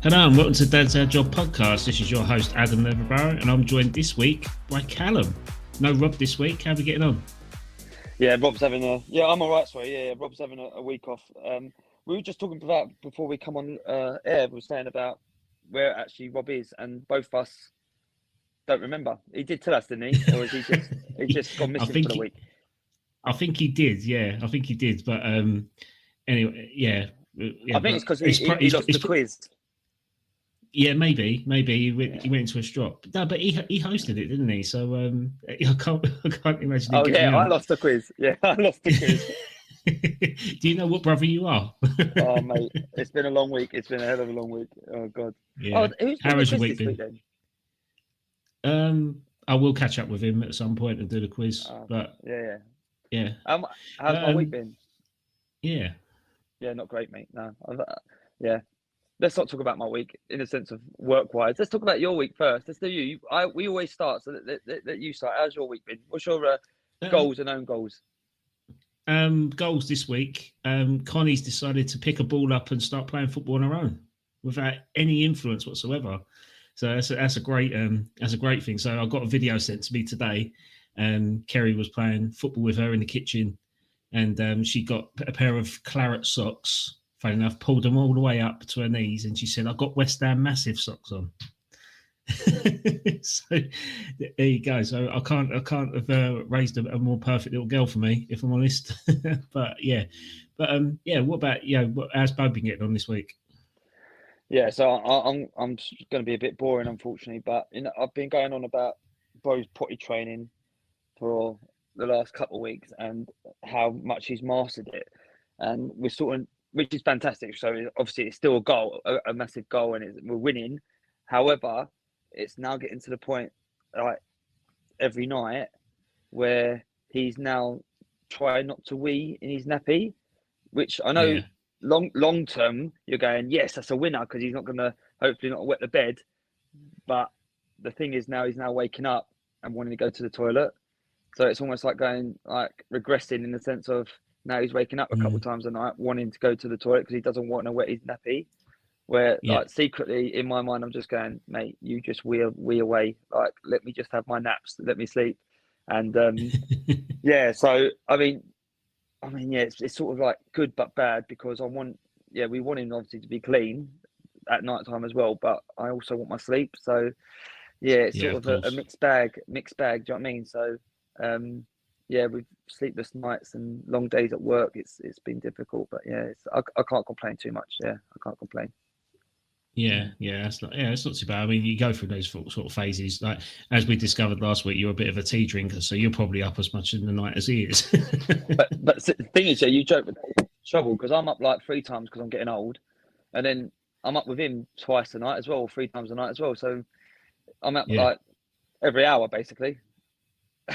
Hello and welcome to Dad's Our Job podcast. This is your host Adam Neverborough and I'm joined this week by Callum. No Rob this week. How are we getting on? Yeah, Rob's having I'm all right. Sorry, Rob's having a week off. We were just talking about before we come on air. We were saying about where actually Rob is, and both of us don't remember. He did tell us, didn't he? Or is he just gone missing for the week? I think he did. Yeah, I think he did. But anyway, yeah. I think it's because he lost the quiz. Yeah, maybe he went into a strop. No, but he hosted it, didn't he? So I can't imagine. Oh yeah, I lost the quiz. Yeah, I lost the quiz. Do you know what brother you are? Oh mate, it's been a long week. It's been a hell of a long week. Oh god. Yeah. Who's How has your week been? Then? I will catch up with him at some point and do the quiz. But yeah. How's my week been? Yeah. Yeah, not great, mate. No. Yeah. Let's not talk about my week in a sense of work-wise. Let's talk about your week first. Let's do you. We always start, so let you start. How's your week been? What's your goals and own goals? Goals this week. Connie's decided to pick a ball up and start playing football on her own without any influence whatsoever. So that's a great thing. So I got a video sent to me today. Kerry was playing football with her in the kitchen, and she got a pair of claret socks. Funny enough, pulled them all the way up to her knees, and she said, "I've got West Ham massive socks on." So there you go. So I can't have raised a more perfect little girl for me, if I'm honest. But what about how's Bo been getting on this week? Yeah, so I'm going to be a bit boring, unfortunately, but I've been going on about Bo's potty training for the last couple of weeks and how much he's mastered it, and we're sort of, which is fantastic. So obviously it's still a goal, a massive goal, and we're winning. However, it's now getting to the point like every night where he's now trying not to wee in his nappy, which I know long term you're going, yes, that's a winner because he's not going to hopefully not wet the bed. But the thing is now he's now waking up and wanting to go to the toilet. So it's almost like regressing in the sense of now he's waking up a couple of times a night wanting to go to the toilet because he doesn't want to wet his nappy. Where like secretly in my mind I'm just going, mate, you just wee away. Like let me just have my naps, let me sleep. And so I mean, it's sort of like good but bad because we want him obviously to be clean at night time as well, but I also want my sleep. So it's sort of a mixed bag. Do you know what I mean? So with sleepless nights and long days at work, it's been difficult. But I can't complain too much. Yeah, I can't complain. It's not too bad. I mean, you go through those sort of phases. Like as we discovered last week, you're a bit of a tea drinker, so you're probably up as much in the night as he is. but the thing is, you joke with trouble because I'm up like 3 times because I'm getting old, and then I'm up with him twice a night as well, 3 times a night as well. So I'm up like every hour basically.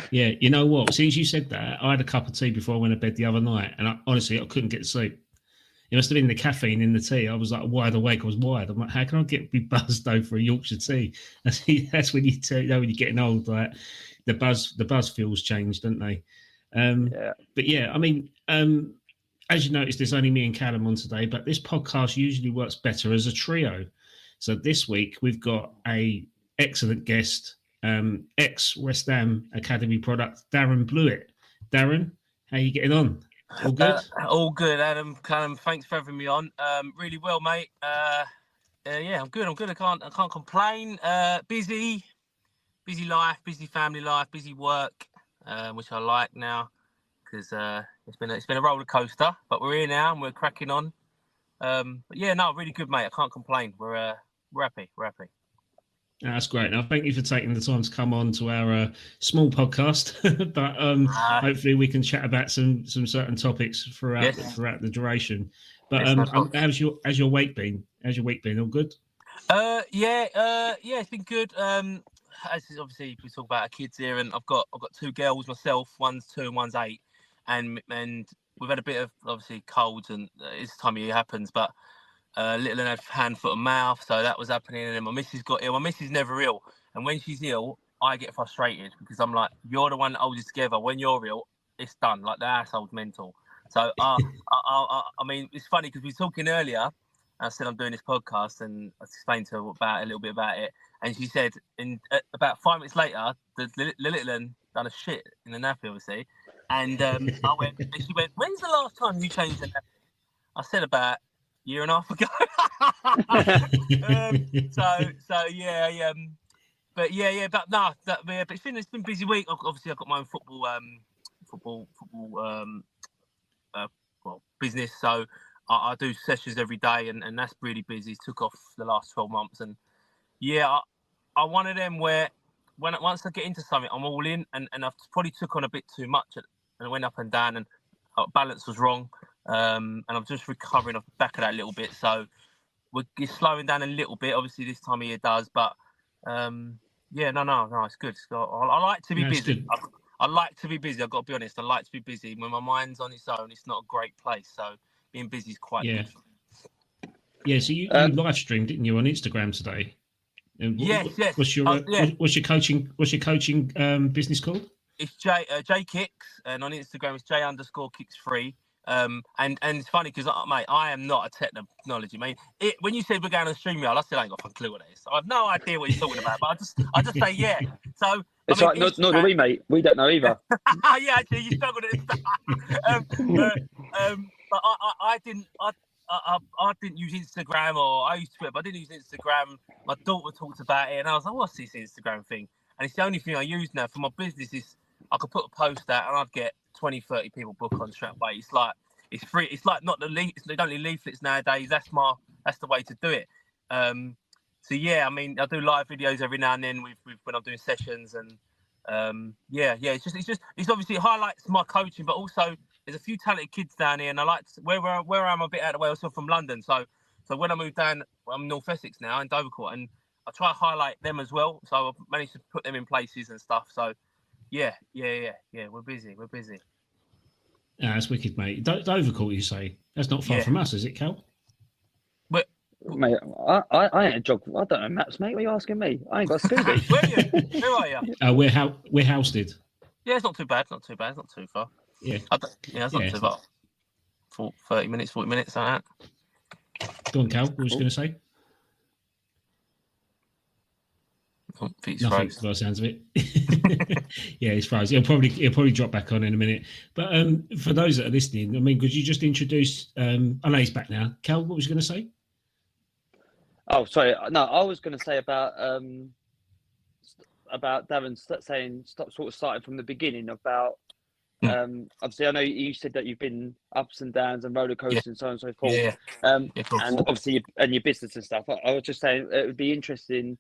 Yeah, you know what? Since you said that, I had a cup of tea before I went to bed the other night, and honestly, I couldn't get to sleep. It must have been the caffeine in the tea. I was like wide awake. I was wired. I'm like, how can I be buzzed though for a Yorkshire tea? That's when when you're getting old, like the buzz feels changed, don't they? But I mean, as you noticed, there's only me and Callum on today, but this podcast usually works better as a trio. So this week we've got a excellent guest, ex-West Ham Academy product, Darren Blewitt. Darren, how are you getting on? All good? All good, Adam. Callum, thanks for having me on. Really well, mate. I'm good. I can't complain. Busy life, busy family life, busy work, which I like now because it's been a roller coaster. But we're here now and we're cracking on. Really good, mate. I can't complain. We're happy. We're happy. That's great. Now, thank you for taking the time to come on to our small podcast. But hopefully, we can chat about some certain topics throughout the duration. But how's your week been? How's your week been? All good? It's been good. As obviously we talk about our kids here, and I've got 2 girls myself. One's 2 and one's 8, and we've had a bit of obviously colds, and this time of year happens, but. Little had hand, foot and mouth, so that was happening, and then my missus got ill. My missus is never ill, and when she's ill, I get frustrated because I'm like, you're the one that holds it together. When you're ill, it's done. Like the household's mental. So I mean, it's funny because we were talking earlier, I said I'm doing this podcast, and I explained to her a little bit about it. And she said, about 5 minutes later, the little one done a shit in the nappy, obviously. And I went, and she went, "When's the last time you changed the nappy?" I said about a year and a half ago. But it's been a busy week. Obviously, I've got my own football business, so I do sessions every day, and that's really busy. Took off the last 12 months, and I'm one of them where once I get into something, I'm all in, and I've probably took on a bit too much, and I went up and down, and balance was wrong, and I'm just recovering off the back of that a little bit. So we're slowing down a little bit. Obviously, this time of year does, but no, it's good. I like to be busy. I like to be busy. I've got to be honest. I like to be busy. When my mind's on its own, it's not a great place. So being busy is quite good. Yeah. So you live streamed, didn't you, on Instagram today? Yes. What's your coaching business called? It's J Kicks, and on Instagram it's J_Kicks3. And it's funny because, mate, I am not a technology, mate. When you said we're going on StreamYard, I still ain't got a clue what it is. I have no idea what you're talking about, but I just say yeah. So it's like not do we, mate. We don't know either. Yeah, actually, you struggled at but I didn't use Instagram, or I used to, but I didn't use Instagram. My daughter talked about it, and I was like, "What's this Instagram thing?" And it's the only thing I use now for my business. Is I could put a post out, and I'd get 20, 30 people book on straight away. It's free. It's like not the they don't need leaflets nowadays. That's the way to do it. So yeah, I mean, I do live videos every now and then when I'm doing sessions, and it's obviously it highlights my coaching, but also there's a few talented kids down here, and I like where I'm a bit out of the way. Also from London, so when I moved down, I'm North Essex now in Dovercourt, and I try to highlight them as well. So I've managed to put them in places and stuff. So yeah. We're busy. Yeah, that's wicked, mate. Dovercourt, you say? That's not far from us, is it, Cal? But mate, I ain't a jog. I don't know maps, mate. What are you asking me? I ain't got a Scooby. Where are you? Who are you? We're Housted. Yeah, it's not too bad. It's not too far. Yeah. It's not too far. 40 minutes, like that. Go on, Cal. What was you going to say? Nothing by the sounds of it. Yeah, it's frozen. He'll probably drop back on in a minute. But for those that are listening, I mean, could you just introduce? I know he's back now. Cal, what was you going to say? Oh, sorry. No, I was going to say about Darren saying starting from the beginning about. Obviously, I know you said that you've been ups and downs and roller coasters and so on and so forth. Yeah. And obviously, and your business and stuff. I was just saying it would be interesting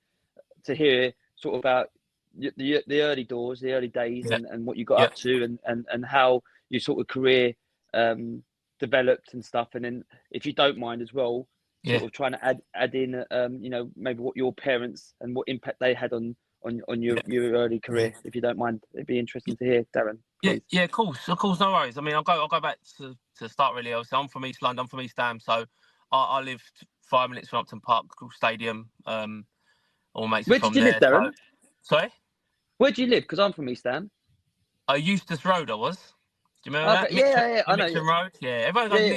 to hear sort of about the early doors, the early days, and what you got up to, and how your sort of career developed and stuff. And then, if you don't mind as well, sort of trying to add in, maybe what your parents and what impact they had on your early career. If you don't mind, it'd be interesting to hear, Darren. Please. Yeah, of course, no worries. I mean, I'll go back to start really. Obviously, I'm from East London, I'm from East Ham, so I live 5 minutes from Upton Park Stadium. All mates Where did you live, Darren? Sorry? Where do you live? Because I'm from East Ham. Eustace Road, I was. Do you remember that? Yeah, I know. Mitcham Road? Yeah,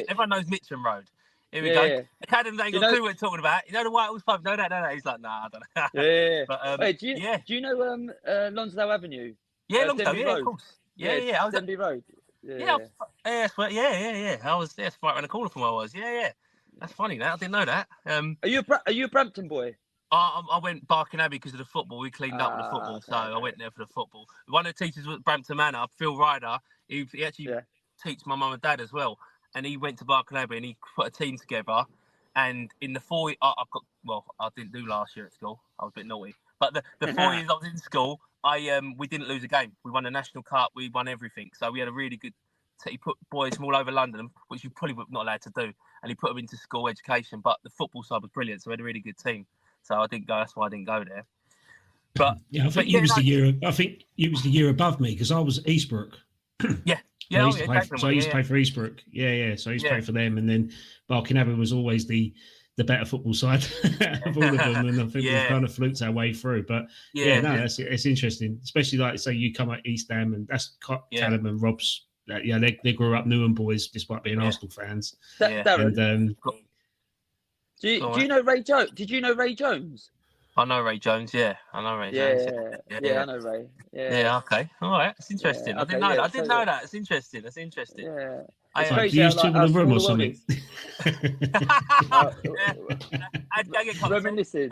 everyone knows Mitcham Road. Here we go. Yeah. Callum ain't got a clue what we're talking about. You know the White Horse pub? No. He's like, nah, I don't know. Yeah. But, wait, do you know Lonsdale Avenue? Yeah, Lonsdale, of course. Yeah. I was Denby Road. Yeah. I was right around the corner from where I was. Yeah. That's funny. Now I didn't know that. Are you a Brampton boy? I went Barking Abbey because of the football. We cleaned up with the football, so I went there for the football. One of the teachers was at Brampton Manor, Phil Ryder. He actually teach my mum and dad as well, and he went to Barking Abbey and he put a team together. And in the 4 years, I didn't do last year at school. I was a bit naughty, but the 4 years I was in school, we didn't lose a game. We won the National Cup. We won everything. So we had a really good. He put boys from all over London, which you probably were not allowed to do, and he put them into school education. But the football side was brilliant, so we had a really good team. So I didn't go. That's why I didn't go there. But I think you was the year above me because I was at Eastbrook. Yeah. So I used to play for Eastbrook. Yeah. So I used to play for them, and then Barking Abbey was always the better football side of all of them, and I think we kind of fluked our way through. But it's interesting, especially like say you come at East Ham, and that's Callum and Rob's. They grew up Newham boys despite being Arsenal fans. Darren, Do you know Ray Jones? Did you know Ray Jones? I know Ray Jones. Yeah, I know Ray Jones. Yeah, I know Ray. Yeah. Okay. All right. It's interesting. Yeah, I didn't know that. I didn't know that. that. It's interesting. That's interesting. Yeah. It's crazy Used how, to in a room or small the world something. I'd go get comfortable. Reminiscing.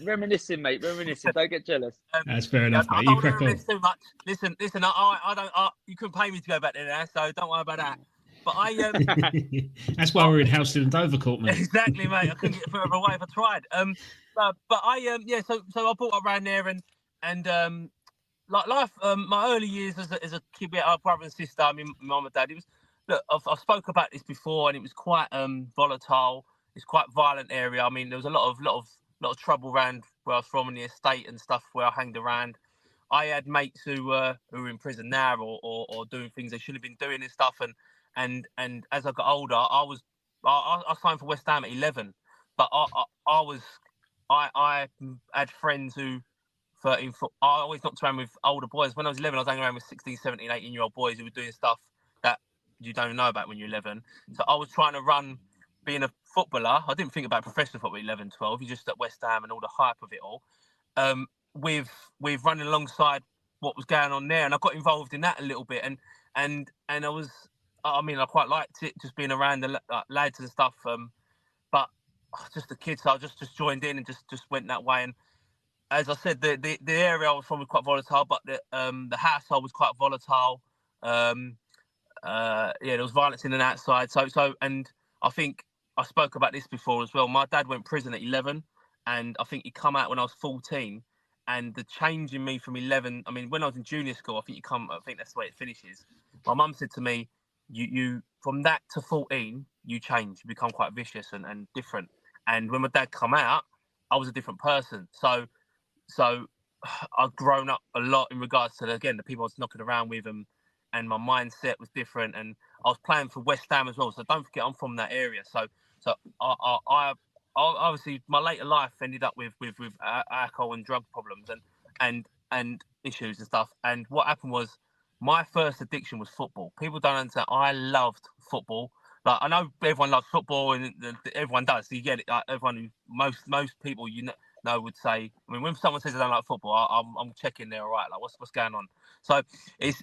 Reminiscing, mate. Reminiscing. Don't get jealous. That's fair enough, mate. I You don't crack on. reminisce too much. Listen. I don't. You couldn't pay me to go back there now, so don't worry about that. But That's why we're in Houston and Dovercourt, mate. Exactly, mate. I couldn't get further away if I tried. So I brought up around there and like life. My early years as a kid, we had our brother and sister. I mean, mum and dad. It was. Look, I've spoke about this before, and it was quite volatile. It's quite a violent area. I mean, there was a lot of trouble around where I was from in the estate and stuff where I hanged around. I had mates who are in prison now or doing things they shouldn't have been doing and stuff. And as I got older, I signed for West Ham at 11, but I had friends who 13 foot. I always knocked around with older boys. When I was 11, I was hanging around with 16, 17, 18-year-old boys who were doing stuff that you don't know about when you're 11. So I was trying to run, being a footballer. I didn't think about professional football at 11, 12. You're just at West Ham and all the hype of it all. With running alongside what was going on there, and I got involved in that a little bit. And I was. I mean, I quite liked it, just being around the lads and stuff. But just the kids, so I just joined in and just went that way. And as I said, the area I was from was quite volatile, but the household was quite volatile. There was violence in and outside. So, and I think I spoke about this before as well. My dad went to prison at 11, and I think he come out when I was 14. And the change in me from 11, I mean, when I was in junior school, I think that's the way it finishes. My mum said to me, you from that to 14, you change, you become quite vicious and different. And when my dad come out, I was a different person. So I've grown up a lot in regards to the people I was knocking around with, and my mindset was different. And I was playing for West Ham as well. So don't forget, I'm from that area. So I obviously my later life ended up with alcohol and drug problems and issues and stuff. And what happened was, my first addiction was football. People don't understand. I loved football. Like, I know everyone loves football, and everyone does. So you get it. Like, everyone, most people you know would say. I mean, when someone says they don't like football, I'm checking they're all right. Like, what's going on? So it's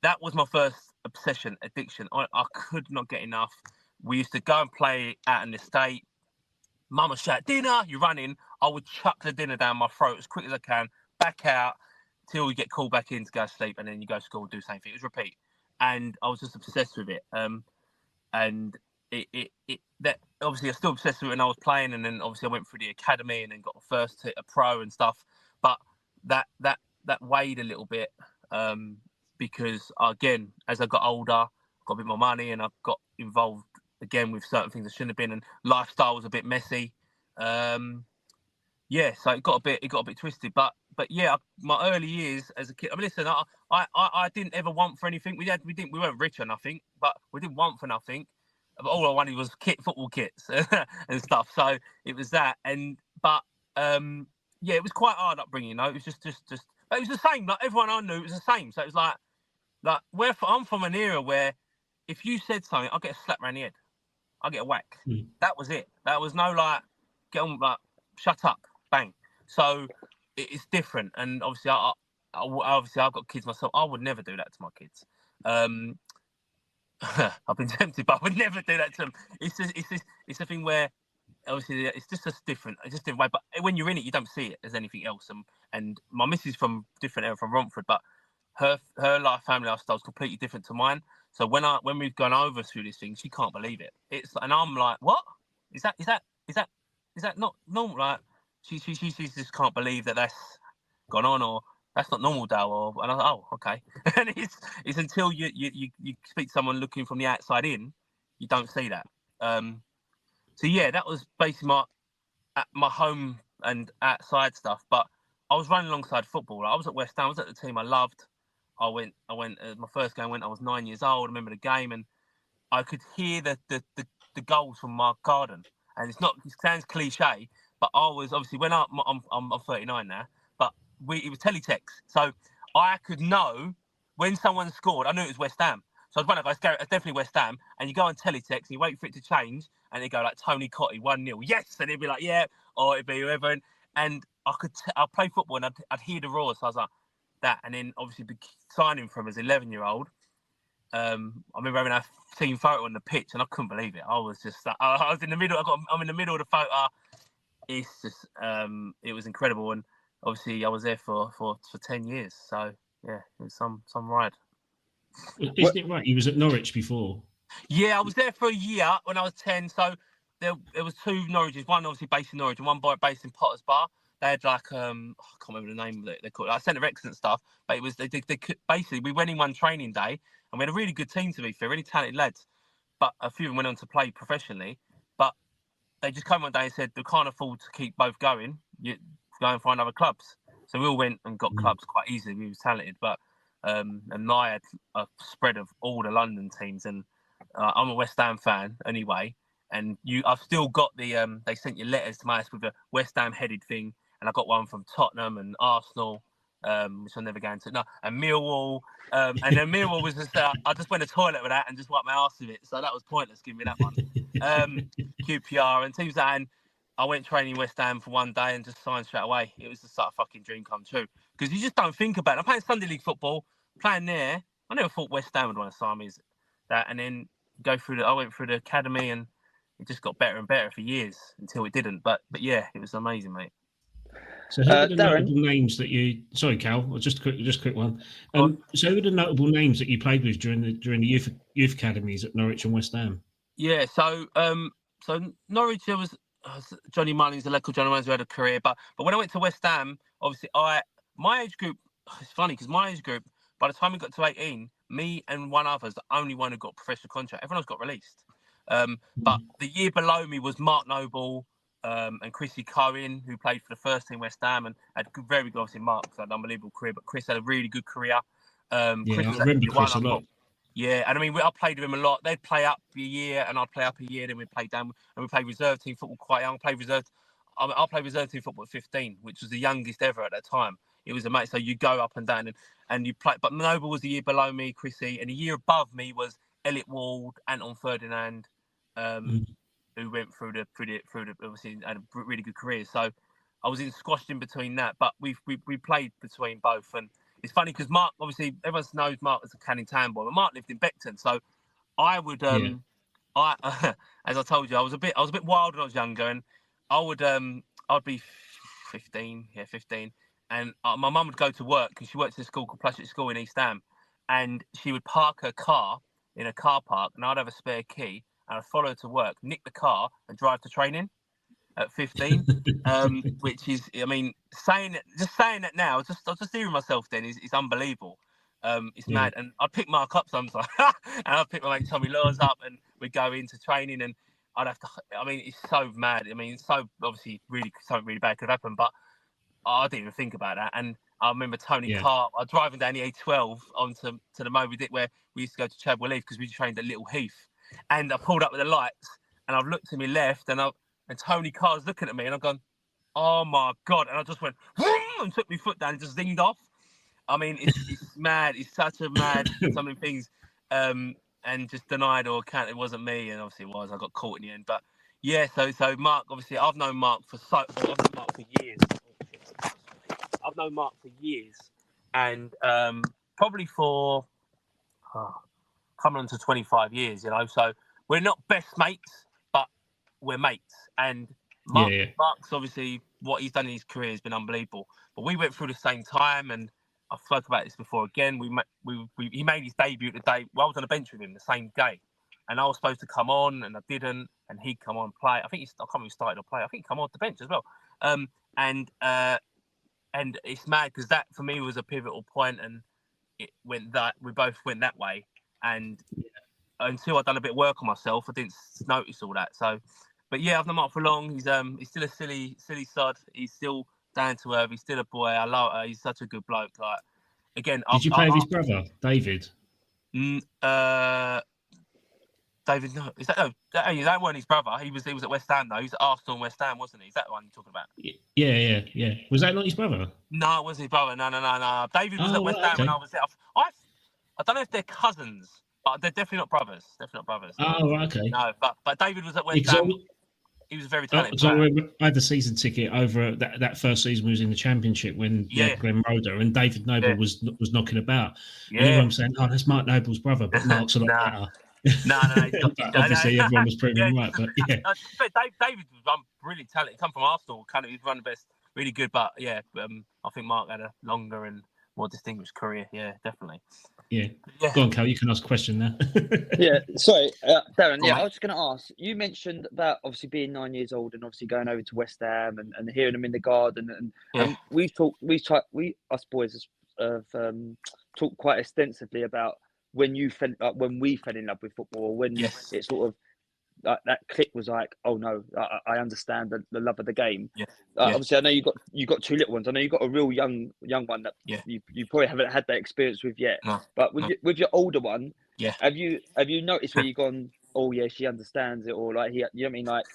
that was my first obsession, addiction. I could not get enough. We used to go and play out in the estate. Mama shout, dinner, you're running. I would chuck the dinner down my throat as quick as I can, back out, till you get called back in to go to sleep, and then you go to school and do the same thing. It was repeat. And I was just obsessed with it. And that obviously I was still obsessed with it when I was playing, and then obviously I went through the academy and then got first hit a pro and stuff. But that weighed a little bit, because again, as I got older, got a bit more money, and I got involved again with certain things I shouldn't have been, and lifestyle was a bit messy. So it got a bit twisted. But yeah, my early years as a kid. I mean, listen, I didn't ever want for anything. We weren't rich or nothing, but we didn't want for nothing. But all I wanted was football kits and stuff. So it was that. It was quite hard upbringing. You know, it was just. But it was the same. Like, everyone I knew, it was the same. So it was like where I'm from an era where if you said something, I'll get a slap around the head. I'll get a whack. That was it. That was no get on, shut up, bang. So it's different, and obviously, I've got kids myself. I would never do that to my kids. I've been tempted, but I would never do that to them. It's a thing where obviously it's just different. It's just a different way. But when you're in it, you don't see it as anything else. And my missus from different area, from Romford, but her life, family lifestyle is completely different to mine. So when we've gone over through this thing, she can't believe it. And I'm like, what? Is that not normal? Like, she just can't believe that that's gone on, or that's not normal, Dale. And I was like, oh, okay. And it's until you speak to someone looking from the outside in, you don't see that. So yeah, that was basically my home and outside stuff. But I was running alongside football. I was at West Ham. I was at the team I loved. I went. My first game I was 9 years old. I remember the game, and I could hear the goals from my garden. And it sounds cliche, but I was obviously when I'm 39 now. But it was teletext, so I could know when someone scored. I knew it was West Ham. So I was running, it's definitely West Ham. And you go on teletext and you wait for it to change, and they go like Tony Cottee 1-0, yes, and it'd be like yeah, or it'd be whoever, and I'll play football and I'd hear the roar, so I was like that, and then obviously signing from as 11-year-old. I remember having a team photo on the pitch, and I couldn't believe it. I was just, I was in the middle. I'm in the middle of the photo. It's just, it was incredible, and obviously I was there for 10 years. So yeah, it was some ride. Isn't it right? He was at Norwich before. Yeah, I was there for a year when I was 10. So there was two Norwiches. One obviously based in Norwich, and one based in Potter's Bar. They had like I can't remember the name they called it, like Centre of Excellence stuff. But it was they basically we went in one training day, and we had a really good team, to be fair, really talented lads. But a few of them went on to play professionally. But they just came one day and said they can't afford to keep both going. You go and find other clubs. So we all went and got clubs quite easily. We was talented, but and I had a spread of all the London teams, and I'm a West Ham fan anyway. And I've still got the they sent you letters to my house with a West Ham headed thing, and I got one from Tottenham and Arsenal, which I'll never go into. No, and Millwall, and then Millwall was just I just went to the toilet with that and just wiped my arse with it, so that was pointless. Give me that one. QPR and teams that, and I went training West Ham for one day and just signed straight away. It was just like a fucking dream come true, because you just don't think about it. I'm playing Sunday League football, playing there. I never thought West Ham would want to sign me as that, and then I went through the academy, and it just got better and better for years until it didn't. But yeah, it was amazing, mate. So who are the notable names that you? Sorry, Cal. Just a quick one. So who are the notable names that you played with during the youth academies at Norwich and West Ham? Yeah. So Norwich, there was Johnny Mullins, the local Johnny Mullins, who had a career. But when I went to West Ham, obviously my age group. It's funny because my age group, by the time we got to 18, me and one other's the only one who got a professional contract. Everyone else got released. But the year below me was Mark Noble and Chrissy Cohen, who played for the first team West Ham and had very good. Obviously, Mark's had an unbelievable career, but Chris had a really good career. Chris I remember Chris a lot. Yeah, and I mean, I played with him a lot. They'd play up a year, and I'd play up a year. Then we'd play down, and we played reserve team football quite young. I played reserve team football at 15, which was the youngest ever at that time. It was amazing. So you go up and down, and you play. But Noble was the year below me, Chrissy, and the year above me was Elliot Ward, Anton Ferdinand, who went through the obviously had a really good career. So I was squashed in between that, but we played between both. And it's funny because Mark, obviously everyone knows Mark as a Canning Town boy, but Mark lived in Beckton. So I would as I told you, I was a bit wild when I was younger, and I'd be 15, and my mum would go to work because she works at a school called Plastic School in East Ham, and she would park her car in a car park, and I'd have a spare key, and I'd follow her to work, nick the car, and drive to training at 15. Which is, I mean, saying that now, I was just hearing myself then is unbelievable. It's mad. And I'd pick Mark up sometimes, and I'd pick my mate Tommy Laws up, and we'd go into training, and I'd have to. I mean, it's so mad. I mean, it's so obviously something really bad could happen, but I didn't even think about that. And I remember Tony Carr. I was driving down the A12 onto the Moby Dick where we used to go to Chadwell Heath because we trained at Little Heath. And I pulled up with the lights, and I've looked to my left, and Tony Carr's looking at me, and I've gone, oh my God. And I just went, and took my foot down and just zinged off. I mean, it's mad. It's such a mad, some things, and just denied or can't, it wasn't me. And obviously it was, I got caught in the end. But yeah, so Mark, obviously I've known Mark for years. I've known Mark for years, and probably for coming on to 25 years, you know. So we're not best mates, but we're mates. And Mark's obviously, what he's done in his career has been unbelievable. But we went through the same time, and I've spoke about this before. Again, he made his debut the day. Well, I was on the bench with him the same day, and I was supposed to come on, and I didn't. And he'd come on and play. I can't remember if he started or play. I think he come off the bench as well. And it's mad because that for me was a pivotal point, and it went that we both went that way. And until I'd done a bit of work on myself, I didn't notice all that. So, but yeah, I've known Mark for long. He's still a silly sod. He's still down to earth. He's still a boy. I love. He's such a good bloke. Like again, did you play with his brother, David? David, no, that wasn't his brother. He was at West Ham though. He was at Arsenal and West Ham, wasn't he? Is that the one you're talking about? Yeah. Was that not his brother? No, it wasn't his brother. No. David was at West Ham when I was there. I don't know if they're cousins, But they're definitely not brothers. Definitely not brothers. Oh, okay. No, but David was at West Ham. He was a very talented So player. I had the season ticket over that first season we was in the Championship when we had Glenn Roeder and David Noble was knocking about. And everyone was saying, "Oh, that's Mark Noble's brother," but Mark's a lot better. No. Obviously, everyone was proving right. But David was really talented. He come from Arsenal. Kind of, he's one of the best. Really good, but I think Mark had a longer and more distinguished career. Yeah, definitely. Yeah. Go on, Cal. You can ask a question now. Sorry, Darren. I was just going to ask. You mentioned about obviously being 9 years old and obviously going over to West Ham and hearing them in the garden and us boys have talked quite extensively about when we fell in love with football, when it sort of that click was like, oh no, I understand the love of the game. Obviously, I know you got two little ones. I know you got a real young one that you probably haven't had that experience with yet. No, but with your older one, have you noticed where you've gone? Oh yeah, she understands it, or like you know what I mean? Like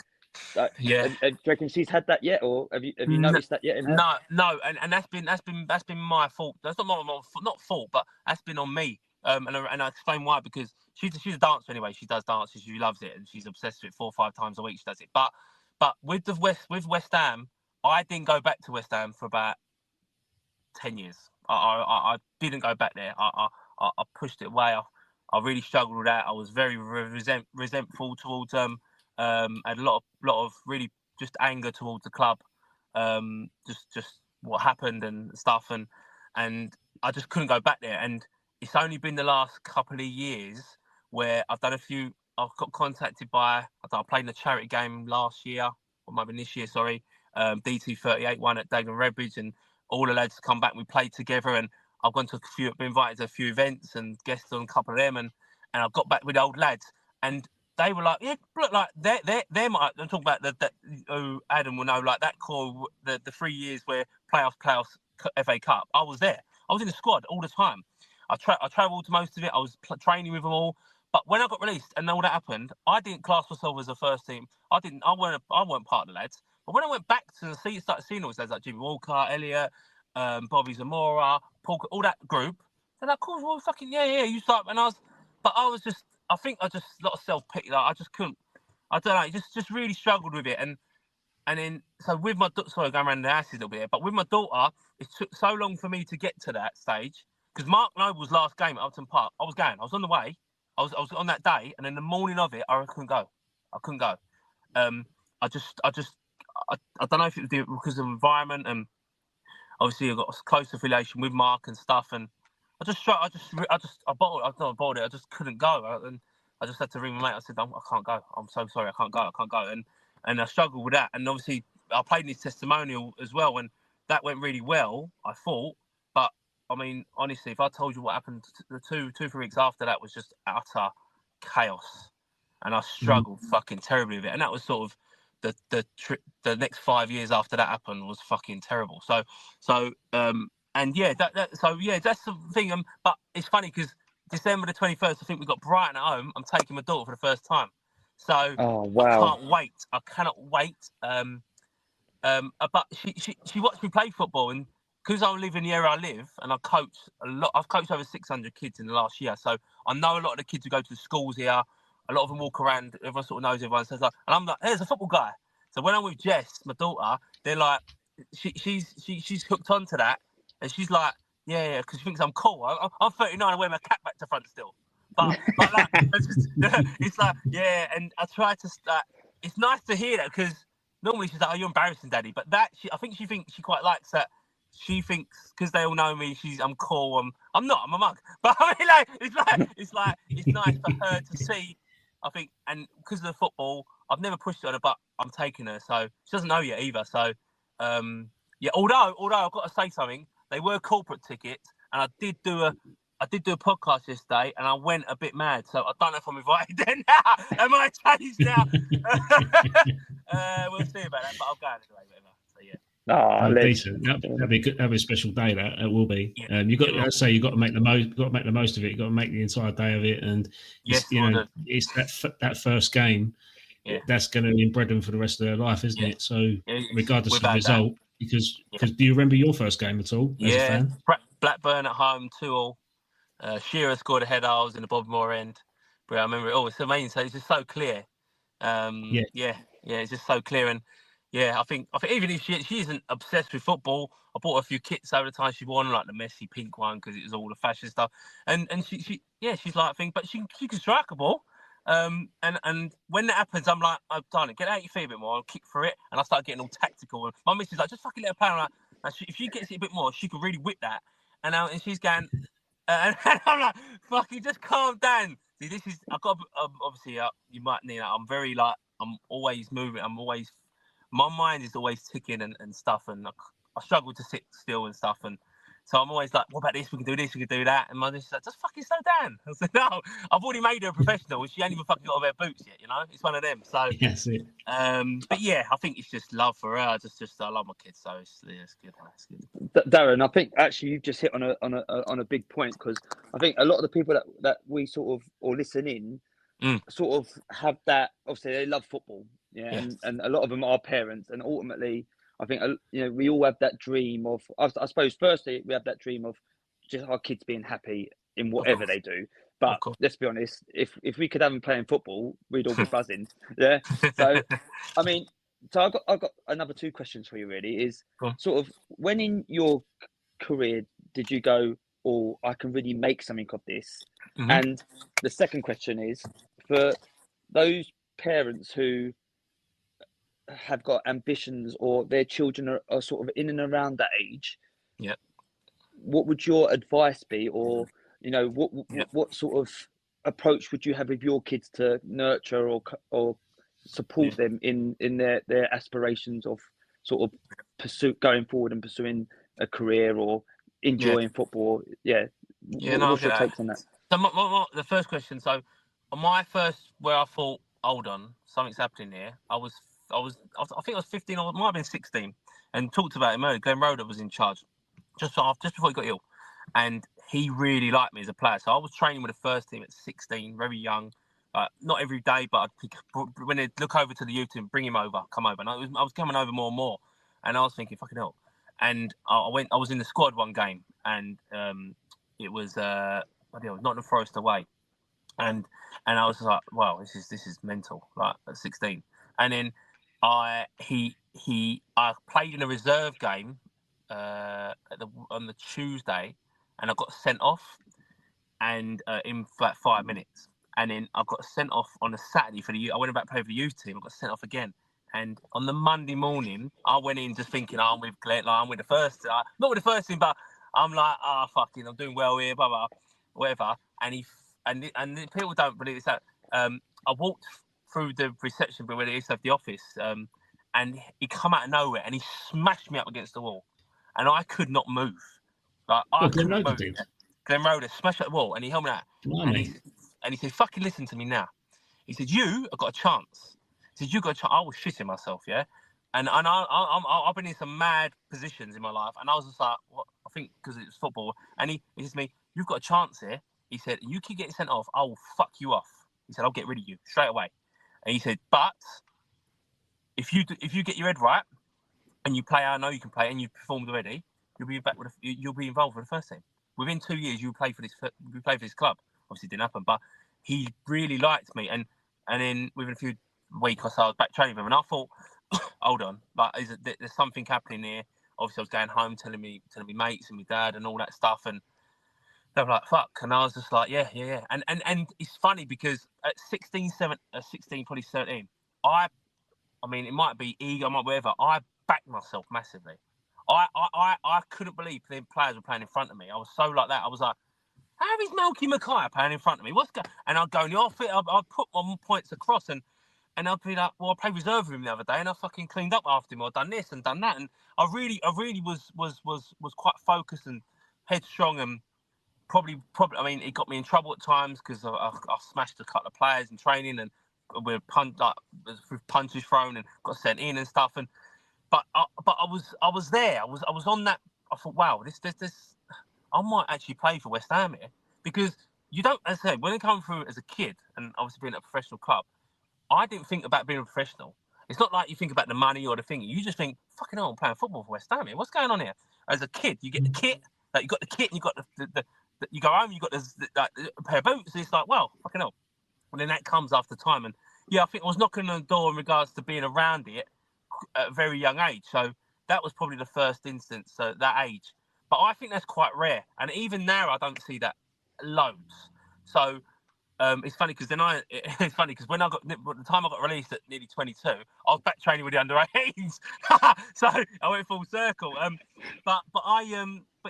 do you reckon she's had that yet, or have you noticed that yet in her? No, and that's been my fault. That's not fault, but that's been on me. And I explain why, because she's a dancer anyway. She does dances. She loves it, and she's obsessed with it 4 or 5 times a week. She does it. But with West Ham, I didn't go back to West Ham for about 10 years. I didn't go back there. I pushed it away. I really struggled with that. I was very resentful towards them. Had a lot of really just anger towards the club. Just what happened and stuff, and I just couldn't go back there. And it's only been the last couple of years where I've got contacted by, I played in a charity game last year, or maybe this year, sorry, DT38 one at Dagenham Redbridge, and all the lads come back, we played together, and I've been invited to a few events and guests on a couple of them, and I've got back with the old lads, and they were like, yeah, look, like they're I'm talking about Adam will know, like that core, the 3 years where playoffs, FA Cup, I was there. I was in the squad all the time. I travelled to most of it. I was training with them all. But when I got released and all that happened, I didn't class myself as a first team. I weren't part of the lads. But when I went back to started seeing all those lads like Jimmy Walker, Elliot, Bobby Zamora, Paul, all that group, they're like, cool, well, fucking you start. And I think I just a lot of self-pity. Like I just couldn't. I don't know. Just really struggled with it. And then so with my sorry, going around the houses a little bit, but with my daughter, it took so long for me to get to that stage. Because Mark Noble's last game at Upton Park, I was on the way. I was on that day, and in the morning of it, I couldn't go. I don't know if it was because of the environment, and obviously I got a close affiliation with Mark and stuff, and I bottled it. I just couldn't go, and I just had to ring my mate. I said, I can't go. I'm so sorry, I can't go. And I struggled with that, and obviously I played in his testimonial as well, and that went really well, I thought, but. I mean, honestly, if I told you what happened the 3 weeks after that was just utter chaos, and I struggled fucking terribly with it. And that was sort of the next 5 years after that happened was fucking terrible. So that's the thing. But it's funny because December the 21st, I think we got Brighton at home. I'm taking my daughter for the first time, so oh wow, I can't wait. I cannot wait. But she watched me play football, and because I live in the area I live, and I coach a lot. I've coached over 600 kids in the last year, so I know a lot of the kids who go to the schools here. A lot of them walk around. Everyone sort of knows everyone. So and I'm like, there's a football guy. So when I'm with Jess, my daughter, they're like, she's hooked onto that, and she's like, yeah, because she thinks I'm cool. I'm 39 and wear my cap back to front still, but like, it's like, yeah. And I try to. It's nice to hear that because normally she's like, oh, you're embarrassing, Daddy. But I think she thinks she quite likes that. She thinks because they all know me, I'm cool. I'm not. I'm a mug. But I mean, it's nice for her to see. I think, and because of the football, I've never pushed her, but I'm taking her. So she doesn't know yet either. So Although I've got to say something, they were corporate tickets, and I did do a podcast yesterday, and I went a bit mad. So I don't know if I'm invited then. Am I changed now? We'll see about that, but I'll go anyway. Whatever. So yeah. Decent. That'd be good. That'd be a special day. That will be. Yeah. You got to make the most. Got to make the most of it. You got to make the entire day of it. And yes, it's that first game. Yeah. That's going to be inbred them for the rest of their life, isn't it? So regardless of the result, because do you remember your first game at all as a fan? Blackburn at home 2-2. Shearer scored a header. I was in the Bob end. But I remember it all. It's amazing. So it's just so clear. Yeah, it's just so clear. And yeah, I think even if she isn't obsessed with football, I bought her a few kits over the time she won, like the Messi pink one because it was all the fashion stuff. And she's like thing, but she can strike a ball. And when that happens, I'm like, oh, darling, get out your feet a bit more and kick for it. And I start getting all tactical. And my missus is like, just fucking let her play. I'm like, if she gets it a bit more, she could really whip that. And she's going, and I'm like, fucking just calm down. See, this is, I've got, obviously, you might need that. I'm very like, I'm always moving. My mind is always ticking and stuff. And I struggle to sit still and stuff. And so I'm always like, what about this? We can do this, we can do that. And my missus is like, just fucking slow down. I said, no, I've already made her a professional. She ain't even fucking got her boots yet, you know? It's one of them. So, That's it. but yeah, I think it's just love for her. I love my kids. So it's good. It's good. Darren, I think actually you've just hit on a big point, because I think a lot of the people that we sort of, or listen in, sort of have that, obviously they love football. Yeah. And a lot of them are parents, and ultimately, I think, we all have that dream of, I suppose, firstly, we have that dream of just our kids being happy in whatever they do. But let's be honest, if we could have them playing football, we'd all be buzzing. Yeah. So, I mean, I've got another two questions for you, really, is sort of, when in your career did you go, oh, I can really make something of this? Mm-hmm. And the second question is, for those parents who have got ambitions, or their children are sort of in and around that age, what would your advice be, or what sort of approach would you have with your kids to nurture or support them in their aspirations of sort of going forward and pursuing a career or enjoying football? What's your takes on that? So the first question, so my first, where I thought, hold on, something's happening here, I think I was 15, I might have been 16, and talked about him earlier. Glenn Roeder was in charge just before he got ill, and he really liked me as a player. So I was training with the first team at 16, very young, not every day, but when they look over to the youth team, bring him over, come over. And I was coming over more and more, and I was thinking, fucking hell. And I was in the squad one game, and it was Nottingham Forest away, and I was like, wow, this is mental, like at 16. And then I played in a reserve game on the Tuesday, and I got sent off, and in like 5 minutes, and then I got sent off on a Saturday for I went back to play for the youth team. I got sent off again, and on the Monday morning, I went in just thinking, I'm with Glenn, I'm with the first, not with the first team, but I'm like, fucking, I'm doing well here, blah blah, whatever. And people don't believe this. That I walked through the reception where they used to have the office, and he come out of nowhere and he smashed me up against the wall, and I could not move. Like I couldn't move. Glenn Roeder smashed at the wall, and he held me out. And he said, "Fucking listen to me now." He said, "You have got a chance." He said, "You got a chance." I was shitting myself, yeah. And I've been in some mad positions in my life, and I was just like, "What?" I think because it's football. And he said to me, "You've got a chance here." He said, "You keep getting sent off, I will fuck you off." He said, "I'll get rid of you straight away." And he said, "But if you get your head right and you play, I know you can play, and you've performed already, you'll be back you'll be involved with the first team. Within 2 years, you'll play for this club." Obviously, it didn't happen, but he really liked me. And then within a few weeks or so, I was back training with him, and I thought, hold on, like there's something happening here. Obviously, I was going home telling me mates and my dad and all that stuff, and they were like, fuck. And I was just like, yeah. And it's funny because at 16, probably 17, I mean, it might be ego, might be whatever, I backed myself massively. I couldn't believe the players were playing in front of me. I was so like that. I was like, how is Malky Mackay playing in front of me? And I'd go in the outfit, I'd put my points across, and I'd be like, well, I played reserve with him the other day, and I fucking cleaned up after him. I'd done this and done that, and I really was quite focused and headstrong, and probably. I mean, it got me in trouble at times because I smashed a couple of players in training, and with punches thrown, and got sent in and stuff. And but I was there. I was on that. I thought, wow, this. I might actually play for West Ham here, because you don't, as I said, when it came through as a kid and obviously being at a professional club, I didn't think about being a professional. It's not like you think about the money or the thing. You just think, fucking hell, I'm playing football for West Ham here. What's going on here? As a kid, you get the kit, like you got the kit and you got you go home, you got this like, a pair of boots, and it's like, well, fucking hell. And then that comes after time. And yeah, I think I was knocking on the door in regards to being around it at a very young age. So that was probably the first instance at that age. But I think that's quite rare. And even now, I don't see that loads. So it's funny because it's funny because when the time I got released at nearly 22, I was back training with the under 18s. So I went full circle. But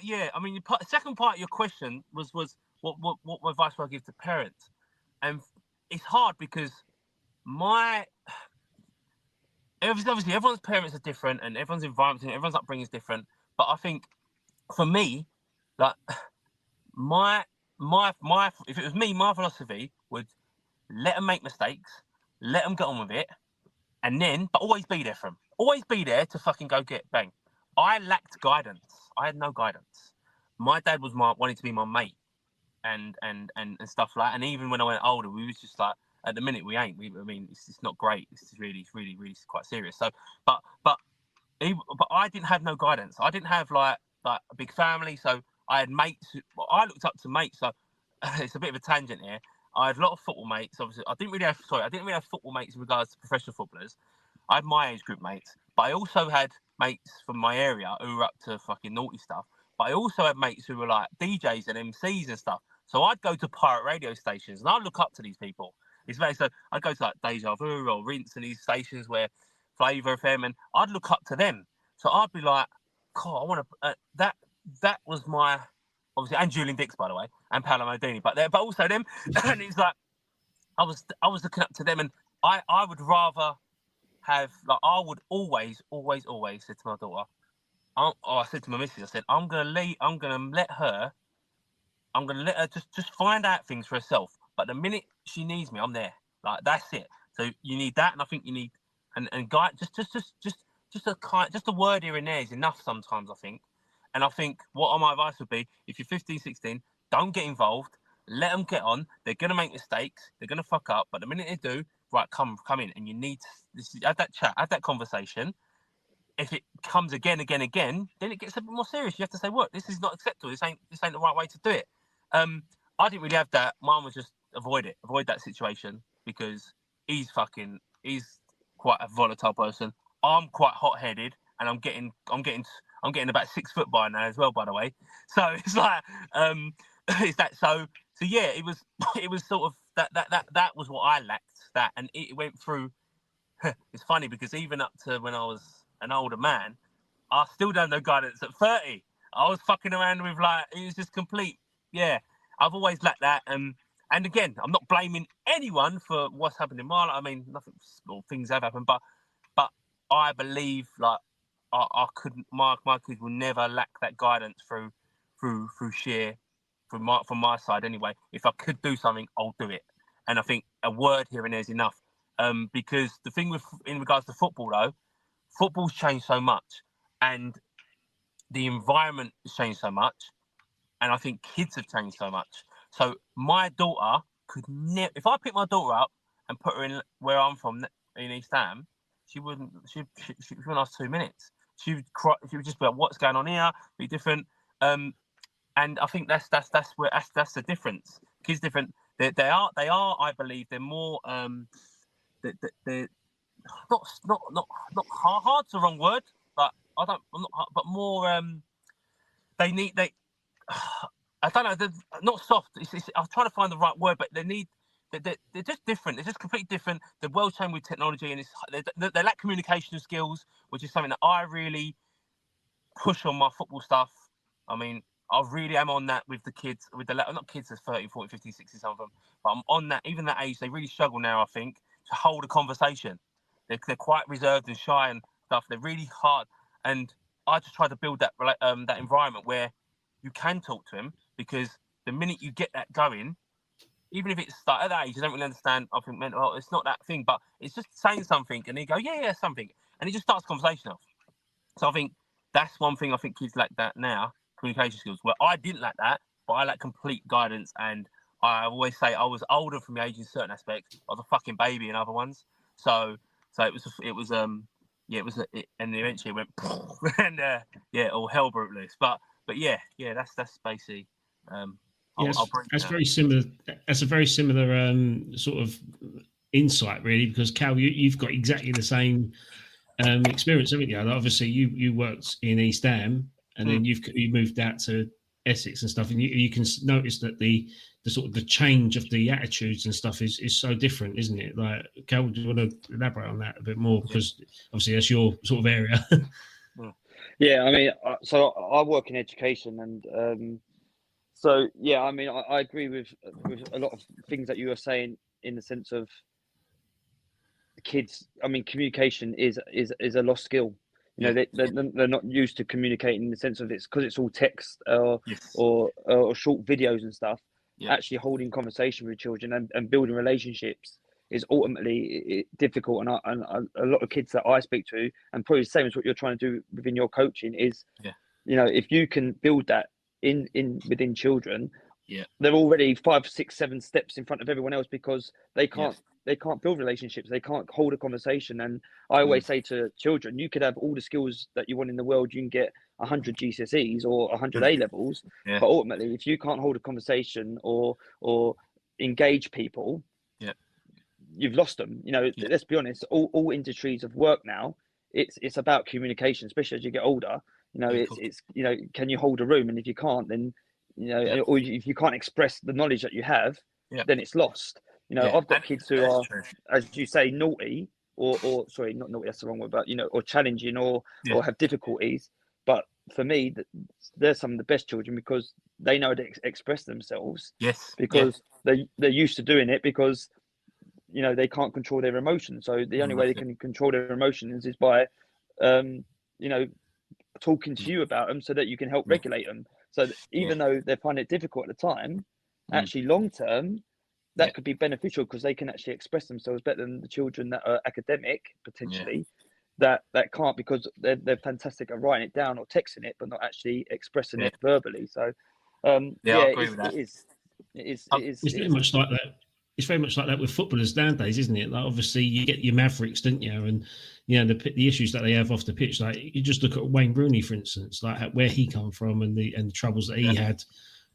yeah, I mean, the second part of your question was what advice would I give to parents? And it's hard because obviously everyone's parents are different and everyone's environment, everyone's upbringing is different. But I think for me, like my if it was me, my philosophy would let them make mistakes, let them get on with it, and then but always be there for them. Always be there to fucking go get bang. I lacked guidance. I had no guidance. My dad was wanting to be my mate and stuff like that. And even when I went older, we was just like, at the minute we ain't. I mean, it's not great. It's really quite serious. So, but I didn't have no guidance. I didn't have like a big family. So I had mates. I looked up to mates. So it's a bit of a tangent here. I had a lot of football mates. Obviously, I didn't really have football mates in regards to professional footballers. I had my age group mates, but I also had mates from my area who were up to fucking naughty stuff. But I also had mates who were like DJs and MCs and stuff. So I'd go to pirate radio stations and I'd look up to these people. It's very so I'd go to like Deja Vu or Rinse and these stations where Flavour FM, and I'd look up to them. So I'd be like, God, I want to. That was my obviously, and Julian Dix, by the way, and Paolo Maldini, but also them. And it's like I was looking up to them, and I would rather have like I would always say to my daughter, I said to my missus, I said I'm gonna let her just find out things for herself. But the minute she needs me, I'm there. Like that's it. So you need that, and I think you need and guide just a word here and there is enough sometimes, I think. And I think what my advice would be, if you're 15, 16, don't get involved. Let them get on. They're going to make mistakes. They're going to fuck up. But the minute they do, right, come in. And you need to have that chat, have that conversation. If it comes again, then it gets a bit more serious. You have to say, "What? This is not acceptable. This ain't the right way to do it." I didn't really have that. Mine was just avoid that situation because he's quite a volatile person. I'm quite hot-headed, and I'm getting about 6 foot by now as well, by the way. So it's like, is that so? So yeah, it was sort of that was what I lacked. That, and it went through. It's funny because even up to when I was an older man, I still don't know guidance at 30. I was fucking around with it was just complete. Yeah, I've always lacked that. And again, I'm not blaming anyone for what's happened in my life. I mean, nothing. Things have happened, but I believe I couldn't. My kids will never lack that guidance through sheer from my side anyway. If I could do something, I'll do it. And I think a word here and there is enough. Because the thing in regards to football though, football's changed so much, and the environment has changed so much, and I think kids have changed so much. So my daughter could never. If I pick my daughter up and put her in where I'm from in East Ham, she wouldn't last 2 minutes. She would cry. She would just be like, "What's going on here?" Be different. And I think that's the difference. Kids different. They are. I believe they're more. They're not hard's the wrong word, but I don't. I'm not. But more. I don't know. They're not soft. I'm trying to find the right word, but they need. They're just different. They're just completely different. The world's changing with technology, and they lack communication skills, which is something that I really push on my football stuff. I mean, I really am on that with the kids, not kids as 30, 40, 50, 60, some of them, but I'm on that. Even that age, they really struggle now, I think, to hold a conversation. They're quite reserved and shy and stuff. They're really hard, and I just try to build that environment where you can talk to them, because the minute you get that going, even if it's at that age, you don't really understand. I think mental health, it's not that thing, but it's just saying something, and they go, yeah, something, and it just starts a conversation off. So I think that's one thing I think kids lack that now, communication skills. Where I didn't lack that, but I lack complete guidance, and I always say I was older from the age in certain aspects. I was a fucking baby in other ones. So it was and eventually it went and all hell broke loose. But yeah, that's basically I'll bring that's that. very similar. That's a very similar sort of insight, really, because Cal, you've got exactly the same experience, haven't you? Like, obviously, you worked in East Ham, and then you moved out to Essex and stuff, and you can notice that the sort of the change of the attitudes and stuff is so different, isn't it? Like, Cal, do you want to elaborate on that a bit more? Because obviously that's your sort of area. Yeah, I mean, so I work in education, and so yeah, I mean, I agree with a lot of things that you were saying in the sense of kids. I mean, communication is a lost skill. You know, they're not used to communicating in the sense of it's because it's all text or short videos and stuff. Actually holding conversation with children and building relationships is ultimately difficult. And a lot of kids that I speak to, and probably the same as what you're trying to do within your coaching, is you know, if you can build that within children, they're already 5, 6, 7 steps in front of everyone else because they can't build relationships, they can't hold a conversation. And I always say to children, you could have all the skills that you want in the world, you can get 100 GCSEs or 100 A levels, but ultimately if you can't hold a conversation or engage people, you've lost them. You know, let's be honest, all industries of work now, it's about communication, especially as you get older. You know, it's you know, can you hold a room? And if you can't, then you know, or if you can't express the knowledge that you have, then it's lost. You know, I've got kids who are, as you say, naughty, or sorry, not naughty, that's the wrong word, but you know, or challenging, or have difficulties. But for me, they're some of the best children because they know how to express themselves. Because they're used to doing it, because you know, they can't control their emotions. So the only way they can control their emotions is by, you know, talking to you about them so that you can help regulate them. So even though they find it difficult at the time, actually long term, that could be beneficial because they can actually express themselves better than the children that are academic potentially that can't, because they're fantastic at writing it down or texting it, but not actually expressing it verbally. So I agree with that. it is It's very much like that. It's very much like that with footballers nowadays, isn't it? Like, obviously, you get your Mavericks, don't you? And you know the issues that they have off the pitch. Like, you just look at Wayne Rooney, for instance, like where he come from and the troubles that he had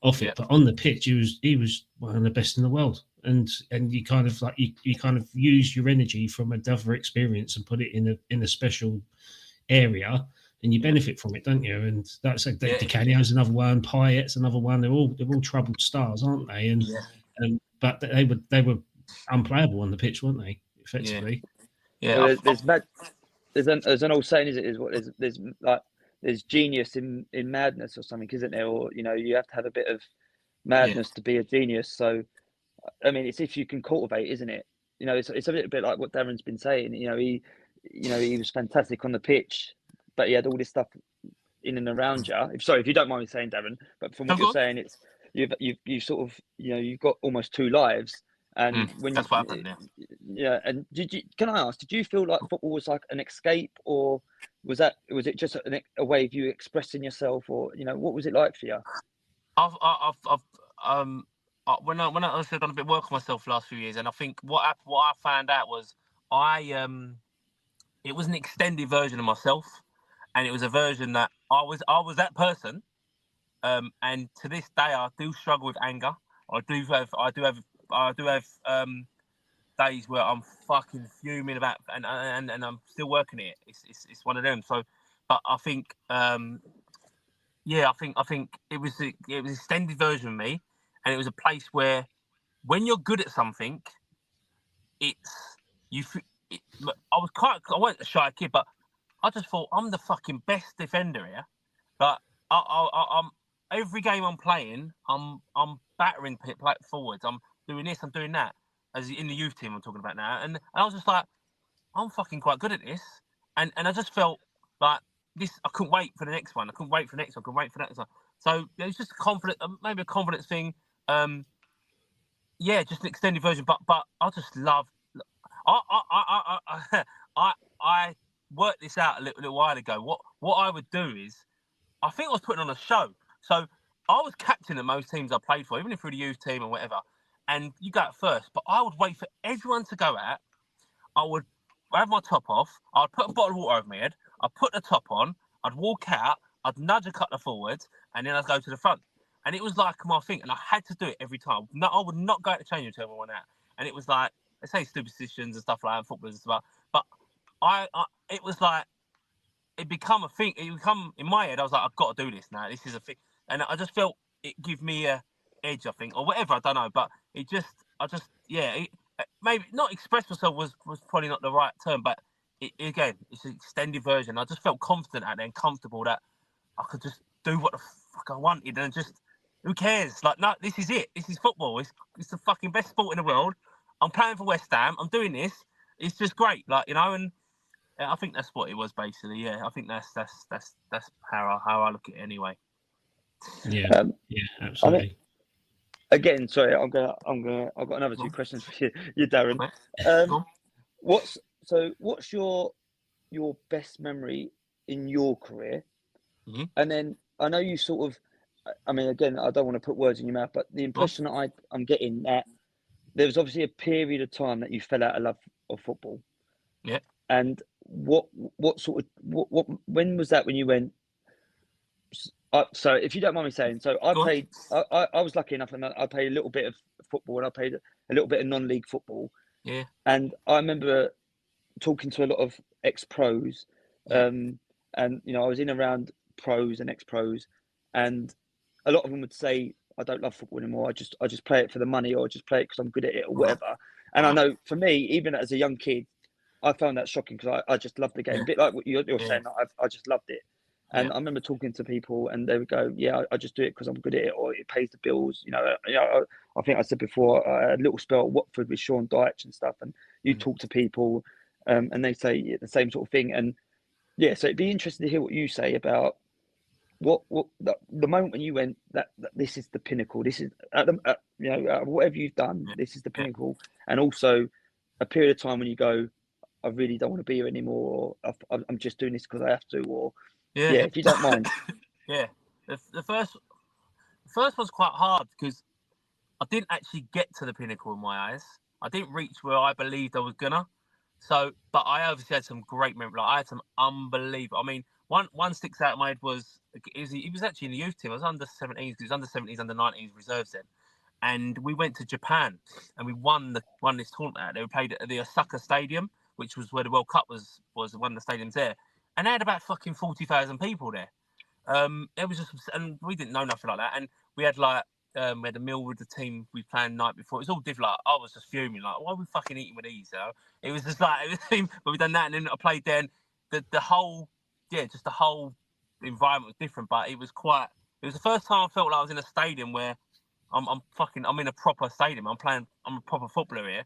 off it. But on the pitch, he was one of the best in the world. And you kind of like you kind of use your energy from another experience and put it in a special area, and you benefit from it, don't you? And that's like Di Cannio's another one, Payet's another one. They're all troubled stars, aren't they? And but they were unplayable on the pitch, weren't they? Effectively. Well, there's an old saying, is it? Is what there's genius in madness or something, isn't there? Or you know, you have to have a bit of madness to be a genius. So, I mean, it's if you can cultivate, isn't it? You know, it's a bit like what Darren's been saying. You know, he was fantastic on the pitch, but he had all this stuff in and around you. If you don't mind me saying, Darren, but from what you're saying, it's you sort of, you know, you've got almost 2 lives. And when that's what happened, and can I ask, did you feel like football was like an escape, or was it just a way of you expressing yourself, or you know, what was it like for you? When I said I've done a bit of work on myself the last few years, and I think what I found out was it was an extended version of myself, and it was a version that I was that person, and to this day I do struggle with anger. I do have days where I'm fucking fuming about, and I'm still working it. It's one of them. So, but I think I think it was an extended version of me, and it was a place where when you're good at something, I wasn't a shy kid, but I just thought I'm the fucking best defender here. But I'm every game I'm playing, I'm battering forwards. I'm doing this, I'm doing that. As in the youth team I'm talking about now, and I was just like, I'm fucking quite good at this, and I just felt like this. I couldn't wait for the next one. I couldn't wait for the next one. I couldn't wait for that one. So it was just maybe a confidence thing. Just an extended version. But I just love. I worked this out a little while ago. What I would do is, I think I was putting on a show. So I was captain at most teams I played for, even if through the youth team or whatever. And you go out first, but I would wait for everyone to go out. I would have my top off. I'd put a bottle of water over my head. I'd put the top on. I'd walk out. I'd nudge a couple of forwards, and then I'd go to the front. And it was like my thing, and I had to do it every time. No, I would not go out to change room until everyone went out. And it was like, they say superstitions and stuff like that, and footballers and stuff. But it was like, it become a thing. It become, in my head, I was like, I've got to do this now. This is a thing. And I just felt it give me a edge, I think, or whatever, I don't know. But maybe not express myself was probably not the right term, but again, it's an extended version. I just felt confident out there and comfortable that I could just do what the fuck I wanted and just, who cares? Like, no, this is it. This is football. It's the fucking best sport in the world. I'm playing for West Ham. I'm doing this. It's just great, like, you know. And I think that's what it was basically. Yeah, I think that's how I look at it anyway. Yeah, absolutely. I mean, again, sorry, I've got another two questions for you, Darren. What's your best memory in your career? Mm-hmm. And then I know you sort of, I mean, again, I don't want to put words in your mouth, but the impression that I'm getting that there was obviously a period of time that you fell out of love of football. Yeah. And what when was that when you went? So if you don't mind me saying, so I played. I was lucky enough, and I played a little bit of football, and I played a little bit of non-league football. Yeah. And I remember talking to a lot of ex-pros, and you know, I was in around pros and ex-pros, and a lot of them would say, I don't love football anymore. I just play it for the money, or I just play it because I'm good at it, or whatever. And I know for me, even as a young kid, I found that shocking because I just loved the game. A bit like what you're saying, I just loved it. And I remember talking to people, and they would go, "Yeah, I just do it because I'm good at it, or it pays the bills." You know, I think I said before, I had a little spell at Watford with Sean Dyche and stuff, and you talk to people, and they say the same sort of thing. And yeah, so it'd be interesting to hear what you say about what the moment when you went that this is the pinnacle. This is you know, whatever you've done, this is the pinnacle, and also a period of time when you go, I really don't want to be here anymore, or I'm just doing this because I have to, or if you don't mind. The first one's quite hard because I didn't actually get to the pinnacle in my eyes. I didn't reach where I believed I was gonna. So, but I obviously had some great memories. Like, I had some unbelievable. I mean, one sticks out in my head was he was actually in the youth team. I was under 17s because he was under 17s, under 19s reserves then. And we went to Japan and we won this tournament out there. We played at the Osaka Stadium, which was where the World Cup was one of the stadiums there. And they had about fucking 40,000 people there. It was just, and we didn't know nothing like that. And we had like, we had a meal with the team we planned the night before. It was all different. Like, I was just fuming, like, why are we fucking eating with these? You know? It was just like, but we done that, and then I played there. And the whole environment was different. But it was the first time I felt like I was in a stadium where I'm in a proper stadium. I'm a proper footballer here.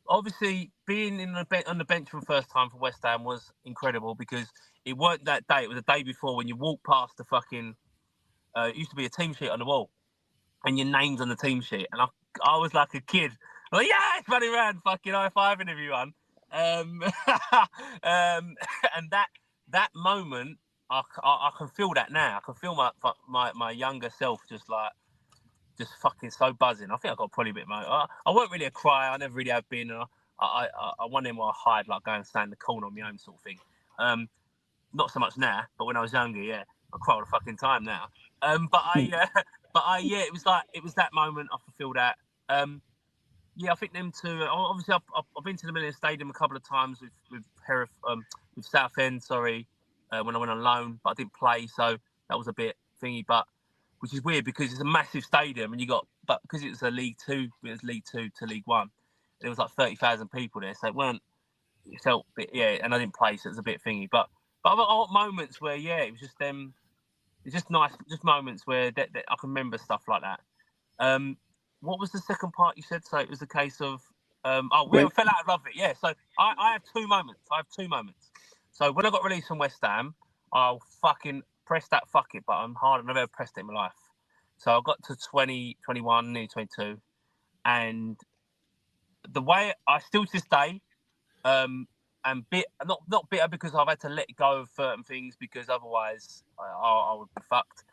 Obviously, being on the bench for the first time for West Ham was incredible because it weren't that day. It was the day before when you walk past the fucking. It used to be a team sheet on the wall, and your name's on the team sheet. And I was like a kid, like, yeah, it's running around, fucking high-fiving everyone. And that moment, I can feel that now. I can feel my younger self just fucking so buzzing. I think I got probably a bit I wasn't really a crier. I never really have been. I one of them where I hide, like, go and stand in the corner on my own sort of thing. Not so much now, but when I was younger, yeah, I cry all the fucking time now. It was that moment. I fulfilled that. I think them two. Obviously, I've been to the Millennium Stadium a couple of times with Southend. Sorry, when I went on loan, but I didn't play, so that was a bit thingy. But which is weird because it's a massive stadium, and because it was League Two to League One, there was like 30,000 people there, so it felt a bit, and I didn't play, so it was a bit thingy. But I've got moments where it was just them. It's just nice, just moments where that I can remember stuff like that. What was the second part you said? So it was a case of we fell out of love with it. Yeah. So I have two moments. So when I got released from West Ham, I'll fucking press that fuck it button harder than I've ever pressed it in my life. So I got to 20, 21, nearly 22, and the way I still to this day, and not bitter because I've had to let go of certain things because otherwise I would be fucked.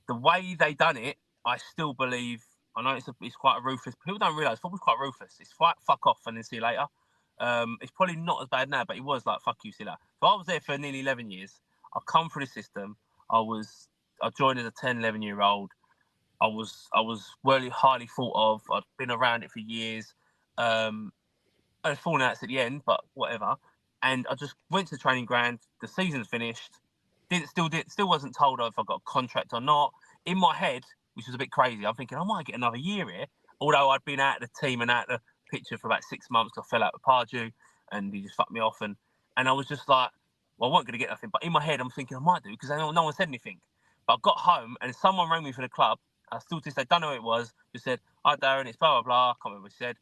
The way they done it, I still believe. I know it's quite a ruthless. People don't realise football's quite ruthless. It's fuck off and then see you later. It's probably not as bad now, but it was like fuck you, see you later. So I was there for nearly 11 years. I've come through the system. I joined as a 10, 11-year-old. I was really highly thought of. I'd been around it for years. I was falling out at the end, but whatever. And I just went to the training ground. The season's finished. Still wasn't told if I got a contract or not. In my head, which was a bit crazy, I'm thinking I might get another year here. Although I'd been out of the team and out of the picture for about 6 months, I fell out with Pardew, and he just fucked me off. And I was just like, well, I wasn't going to get nothing. But in my head, I'm thinking I might do because no one said anything. But I got home and someone rang me from the club. I still to this day don't know who it was. Just said, "Hi Darren, it's blah blah blah." I can't remember what he said.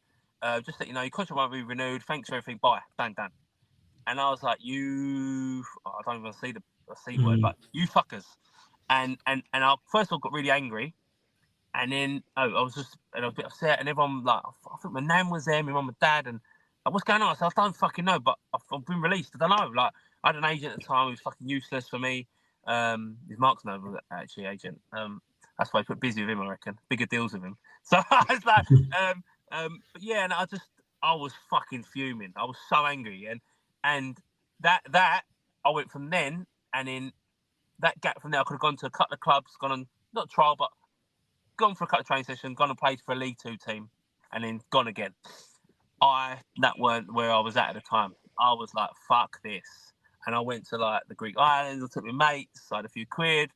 Just that you know, your contract won't be renewed. Thanks for everything. Bye. Done. And I was like, I don't even see the C word, but you fuckers. And I first of all got really angry, and then I was a bit upset, and everyone like, I think my nan was there, my mum and dad, and like, what's going on? I said, I don't fucking know, but I've been released. I don't know. Like, I had an agent at the time who was fucking useless for me. His Mark's no actually agent. That's why I put busy with him, I reckon. Bigger deals with him. So I was like, but yeah, and I was fucking fuming. I was so angry, and that I went from then, and in that gap from there, I could have gone to a couple of clubs, gone on not trial, but gone for a couple of training sessions, gone and played for a League Two team, and then gone again. That weren't where I was at the time. I was like, fuck this, and I went to like the Greek islands. I took my mates, I had a few quid,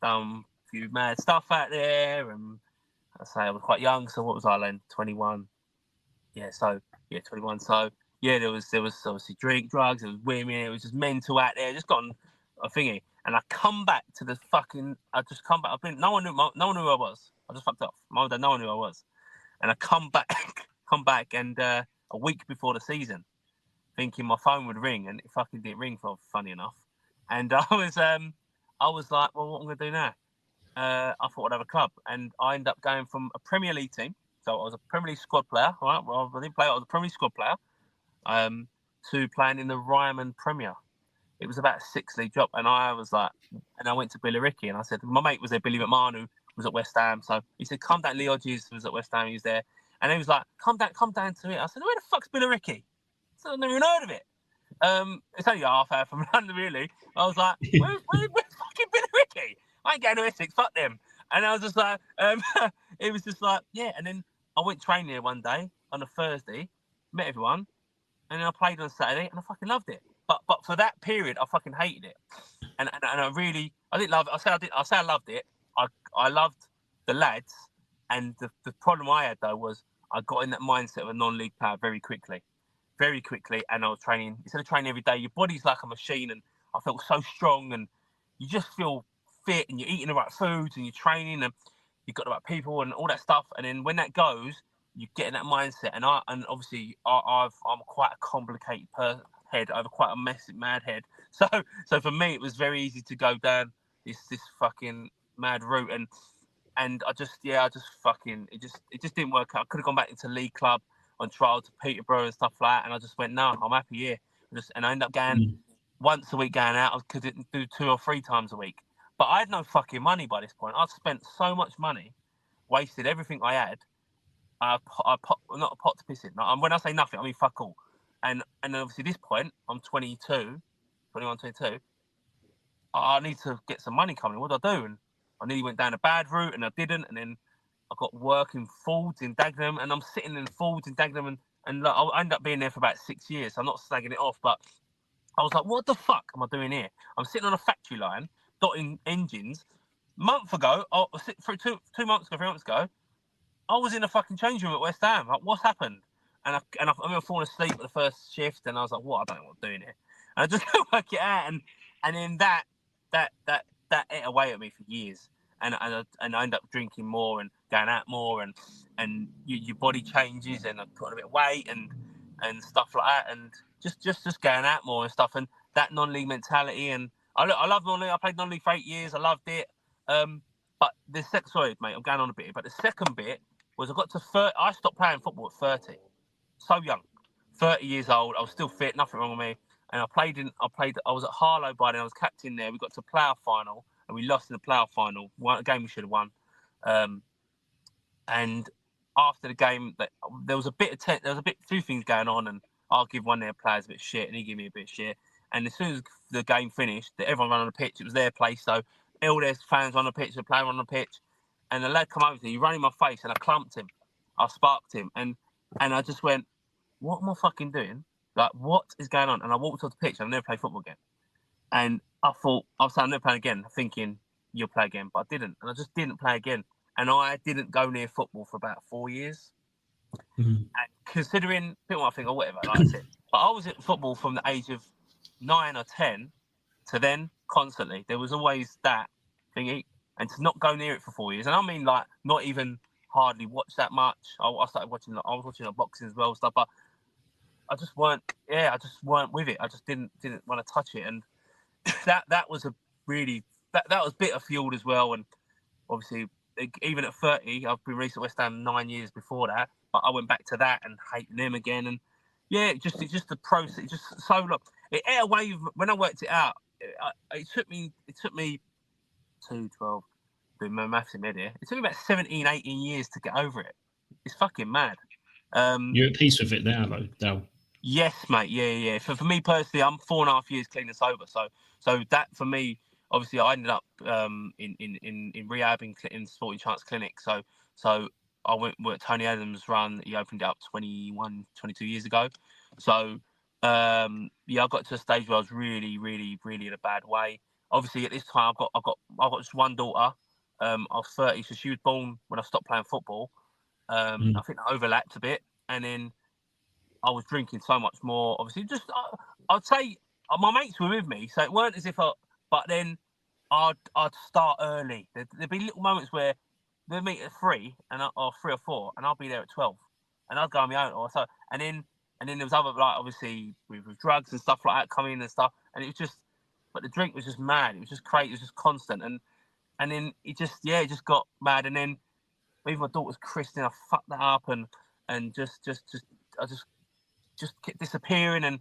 a few mad stuff out there, and I say I was quite young. So what was I then? 21. Yeah, 21. So yeah, there was obviously drugs, there was women, it was just mental out there. Just got on a thingy, and I come back to the fucking. I just come back. No one knew who I was. I just fucked off. My mum, no one knew who I was, and I come back, and a week before the season, thinking my phone would ring, and it fucking didn't ring. For funny enough, and I was like, well, what am I gonna do now? I thought I'd have a club, and I ended up going from a Premier League team. So I was a Premier League squad player. Right? Well, I didn't play. I was a Premier League squad player. To playing in the Ryman Premier. It was about a 6 league drop, and I was like, and I went to Billericay, and I said, my mate was there, Billy McMahon, who was at West Ham. So he said, come down. Lee Hodges was at West Ham. He was there, and he was like, come down to it. I said, where the fuck's Billericay? So I've never even heard of it. It's only half hour from London, really. I was like, where's fucking Billericay? I ain't going to Essex, fuck them. And I was just like, it was just like, yeah. And then I went training there one day on a Thursday, met everyone, and then I played on Saturday, and I fucking loved it. But for that period, I fucking hated it, and I didn't love it. I say I loved it. I loved the lads, and the problem I had though was I got in that mindset of a non-league player very quickly, and I was training. Instead of training every day, your body's like a machine, and I felt so strong, and you just feel fit, and you're eating the right foods, and you're training, and you've got the right people, and all that stuff. And then when that goes, you get in that mindset, and obviously I'm quite a complicated head. I have quite a mad head. So for me, it was very easy to go down this fucking mad route, and I just fucking it just didn't work out. I could have gone back into league club on trial to Peterborough and stuff like that, and I just went, no, I'm happy here. And I ended up going once a week going out. I could do 2 or 3 times a week, but I had no fucking money by this point. I'd spent so much money, wasted everything I had. I not a pot to piss in. When I say nothing, I mean fuck all. And obviously at this point, I'm 21, 22. I need to get some money coming. What do I do? And I nearly went down a bad route, and I didn't. And then I got work in Fords in Dagenham, and I'm sitting in Fords in Dagenham, and like, I ended up being there for about 6 years. So I'm not slagging it off, but I was like, what the fuck am I doing here? I'm sitting on a factory line, dotting engines. Month ago, for 2 months ago, 3 months ago, I was in a fucking change room at West Ham. Like, what's happened? And I remember falling asleep at the first shift, and I was like, what? I don't know what I'm doing here. And I just couldn't work it out. And then that ate away at me for years. And I ended up drinking more and going out more, and your body changes, and I put on a bit of weight and stuff like that, and just going out more and stuff, and that non-league mentality. And I love non-league. I played non-league for 8 years. I loved it. But sorry, mate, I'm going on a bit. But the second bit was I got to 30. I stopped playing football at 30. So young, 30 years old. I was still fit, nothing wrong with me. And I was at Harlow by then. I was captain there. We got to playoff final, and we lost in the playoff final. A game we should have won. And after the game, there was a few things going on, and I'll give one of their players a bit of shit, and he gave me a bit of shit. And as soon as the game finished, everyone ran on the pitch. It was their place, so LDS fans on the pitch, the player on the pitch, and the lad come over to me, he ran in my face, and I clumped him. I sparked him, and I just went, what am I fucking doing? Like, what is going on? And I walked off the pitch, and I never played football again. And I thought, I'll never play again, thinking, you'll play again. But I didn't. And I just didn't play again. And I didn't go near football for about 4 years. Mm-hmm. And considering, people might think, or whatever, like I said, but I was at football from the age of 9 or 10 to then constantly. There was always that thingy. And to not go near it for 4 years. And I mean, like, not even hardly watch that much. I started watching, I was watching boxing as well, stuff, but I just weren't with it. I just didn't want to touch it. And that was a really, that was bitter fueled as well. And obviously, even at 30, I've been recent West Ham 9 years before that, but I went back to that and hating them again. And yeah, it's just the process. It just so long. It ate away when I worked it out. It took me 2, 12, doing my maths in mid here. It took me about 17, 18 years to get over it. It's fucking mad. You're at peace with it now, though, Dal. Yes, mate. Yeah. For me personally, I'm 4.5 years clean and sober. So that for me, obviously, I ended up in rehab in Sporting Chance Clinic. So I went with Tony Adams' run. He opened it up 21, 22 years ago. So I got to a stage where I was really, really, really in a bad way. Obviously, at this time, I've got just one daughter. I was 30, so she was born when I stopped playing football. I think that overlapped a bit, and then I was drinking so much more. Obviously, just I'd say my mates were with me, so it weren't as if but then I'd start early. There'd be little moments where they'd meet at 3 or 3 or 4, and I'll be there at 12, and I'd go on my own. Or so, and then there was other, like, obviously with drugs and stuff like that coming in and stuff, and it was just, but the drink was just mad. It was just crazy. It was just constant, and then it just got mad, and then even my daughter's christening, I fucked that up, and I just kept disappearing, and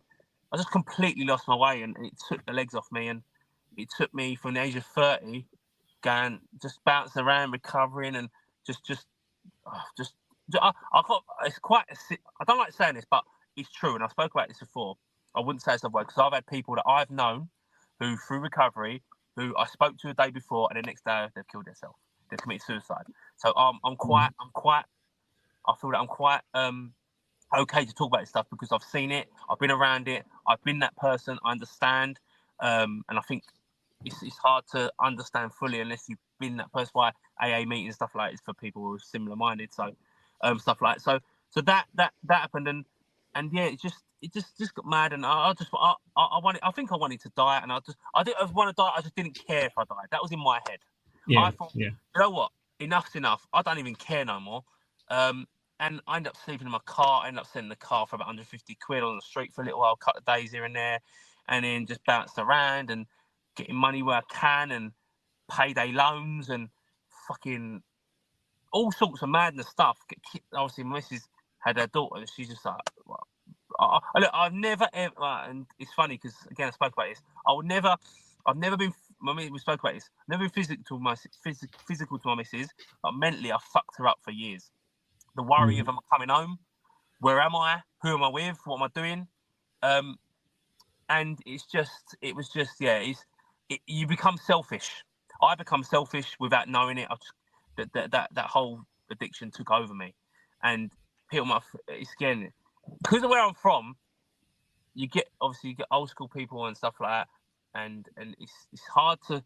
I just completely lost my way, and it took the legs off me, and it took me from the age of 30 going, just bouncing around, recovering, and I got, it's quite, I don't like saying this, but it's true, and I spoke about this before. I wouldn't say it some way, because I've had people that I've known who, through recovery, who I spoke to a day before, and the next day they've killed themselves. They've committed suicide. So I feel that I'm quite okay to talk about this stuff, because I've seen it, I've been around it, I've been that person, I understand, and I think it's hard to understand fully unless you've been that person. Why AA meetings and stuff like that is for people who are similar minded. So stuff like that. So that happened, and yeah, it just got mad, and I think I wanted to die, and I didn't want to die. I just didn't care if I died. That was in my head. Yeah, I thought, you know what? Enough's enough. I don't even care no more. And I ended up sleeping in my car. I ended up sending the car for about 150 quid on the street for a little while, a couple of days here and there, and then just bounced around and getting money where I can, and payday loans and fucking all sorts of madness stuff. Obviously, my missus had her daughter, and she's just like, well, look, I've never ever, and it's funny because again I spoke about this. I've never been. We spoke about this. I've never been physical to my missus, but mentally I fucked her up for years. The worry of am I coming home? Where am I? Who am I with? What am I doing? And it was just you become selfish. I become selfish without knowing it. That whole addiction took over me, and it's again because of where I'm from. You get old school people and stuff like that, and it's hard to.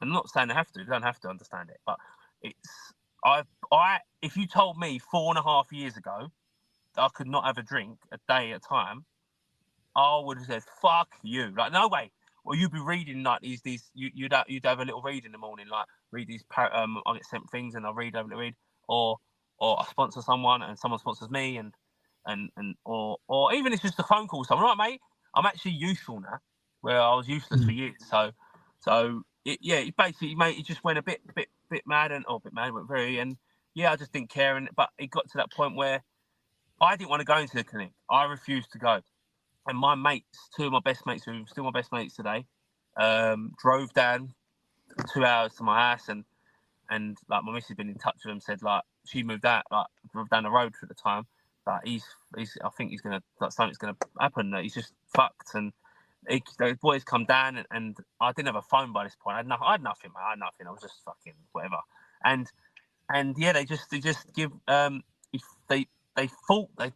I'm not saying they don't have to understand it, but if you told me 4.5 years ago that I could not have a drink a day at a time, I would have said, fuck you. Like, no way. Well, you'd be reading like you'd have a little read in the morning, like read these, I get sent things and I read, or I sponsor someone and someone sponsors me or even it's just a phone call with someone. Right, mate, I'm actually useful now, where I was useless for years. So it basically, mate, it just went a bit mad and went very, and I just didn't care. But it got to that point where I didn't want to go into the clinic. I refused to go. And my mates, 2 of my best mates, who are still my best mates today, drove down 2 hours to my house, and like my missus had been in touch with him, said like she moved out, like drove down the road for the time. But I think he's gonna, like, something's gonna happen, that he's just fucked, and those boys come down, and I didn't have a phone by this point. I had nothing, mate. I had nothing. I was just fucking whatever. And yeah, they just give if they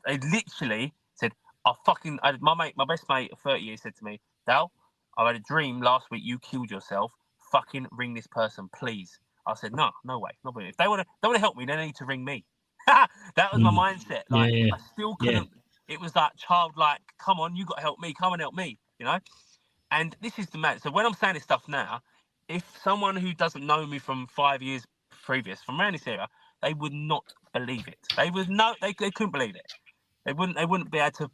literally said, my best mate of 30 years said to me, Dal, I had a dream last week you killed yourself. Fucking ring this person, please. I said, no way, not really. If they want to help me, they need to ring me. That was my mindset. Like, I still couldn't. It was that childlike, come on, you got to help me. Come and help me, you know. And this is the matter. So when I'm saying this stuff now, if someone who doesn't know me from 5 years previous, from around this area, they would not believe it. They couldn't believe it. They wouldn't be able to.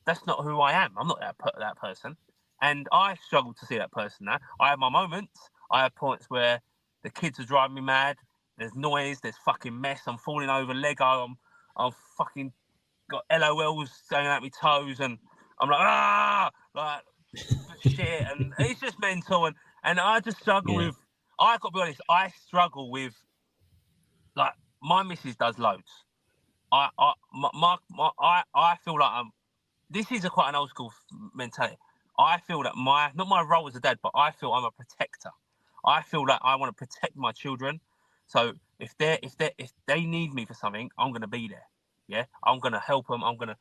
That's not who I am. I'm not that person. And I struggle to see that person now. I have my moments. I have points where the kids are driving me mad. There's noise. There's fucking mess. I'm falling over Lego. I'm fucking got LOLs going out my toes, and I'm like shit, and it's just mental. And I just struggle with. I got to be honest. I struggle with, like, my missus does loads. I feel like this is quite an old school mentality. I feel that not my role as a dad, but I feel I'm a protector. I feel like I want to protect my children. So if they need me for something, I'm going to be there. Yeah, I'm going to help them. I'm going to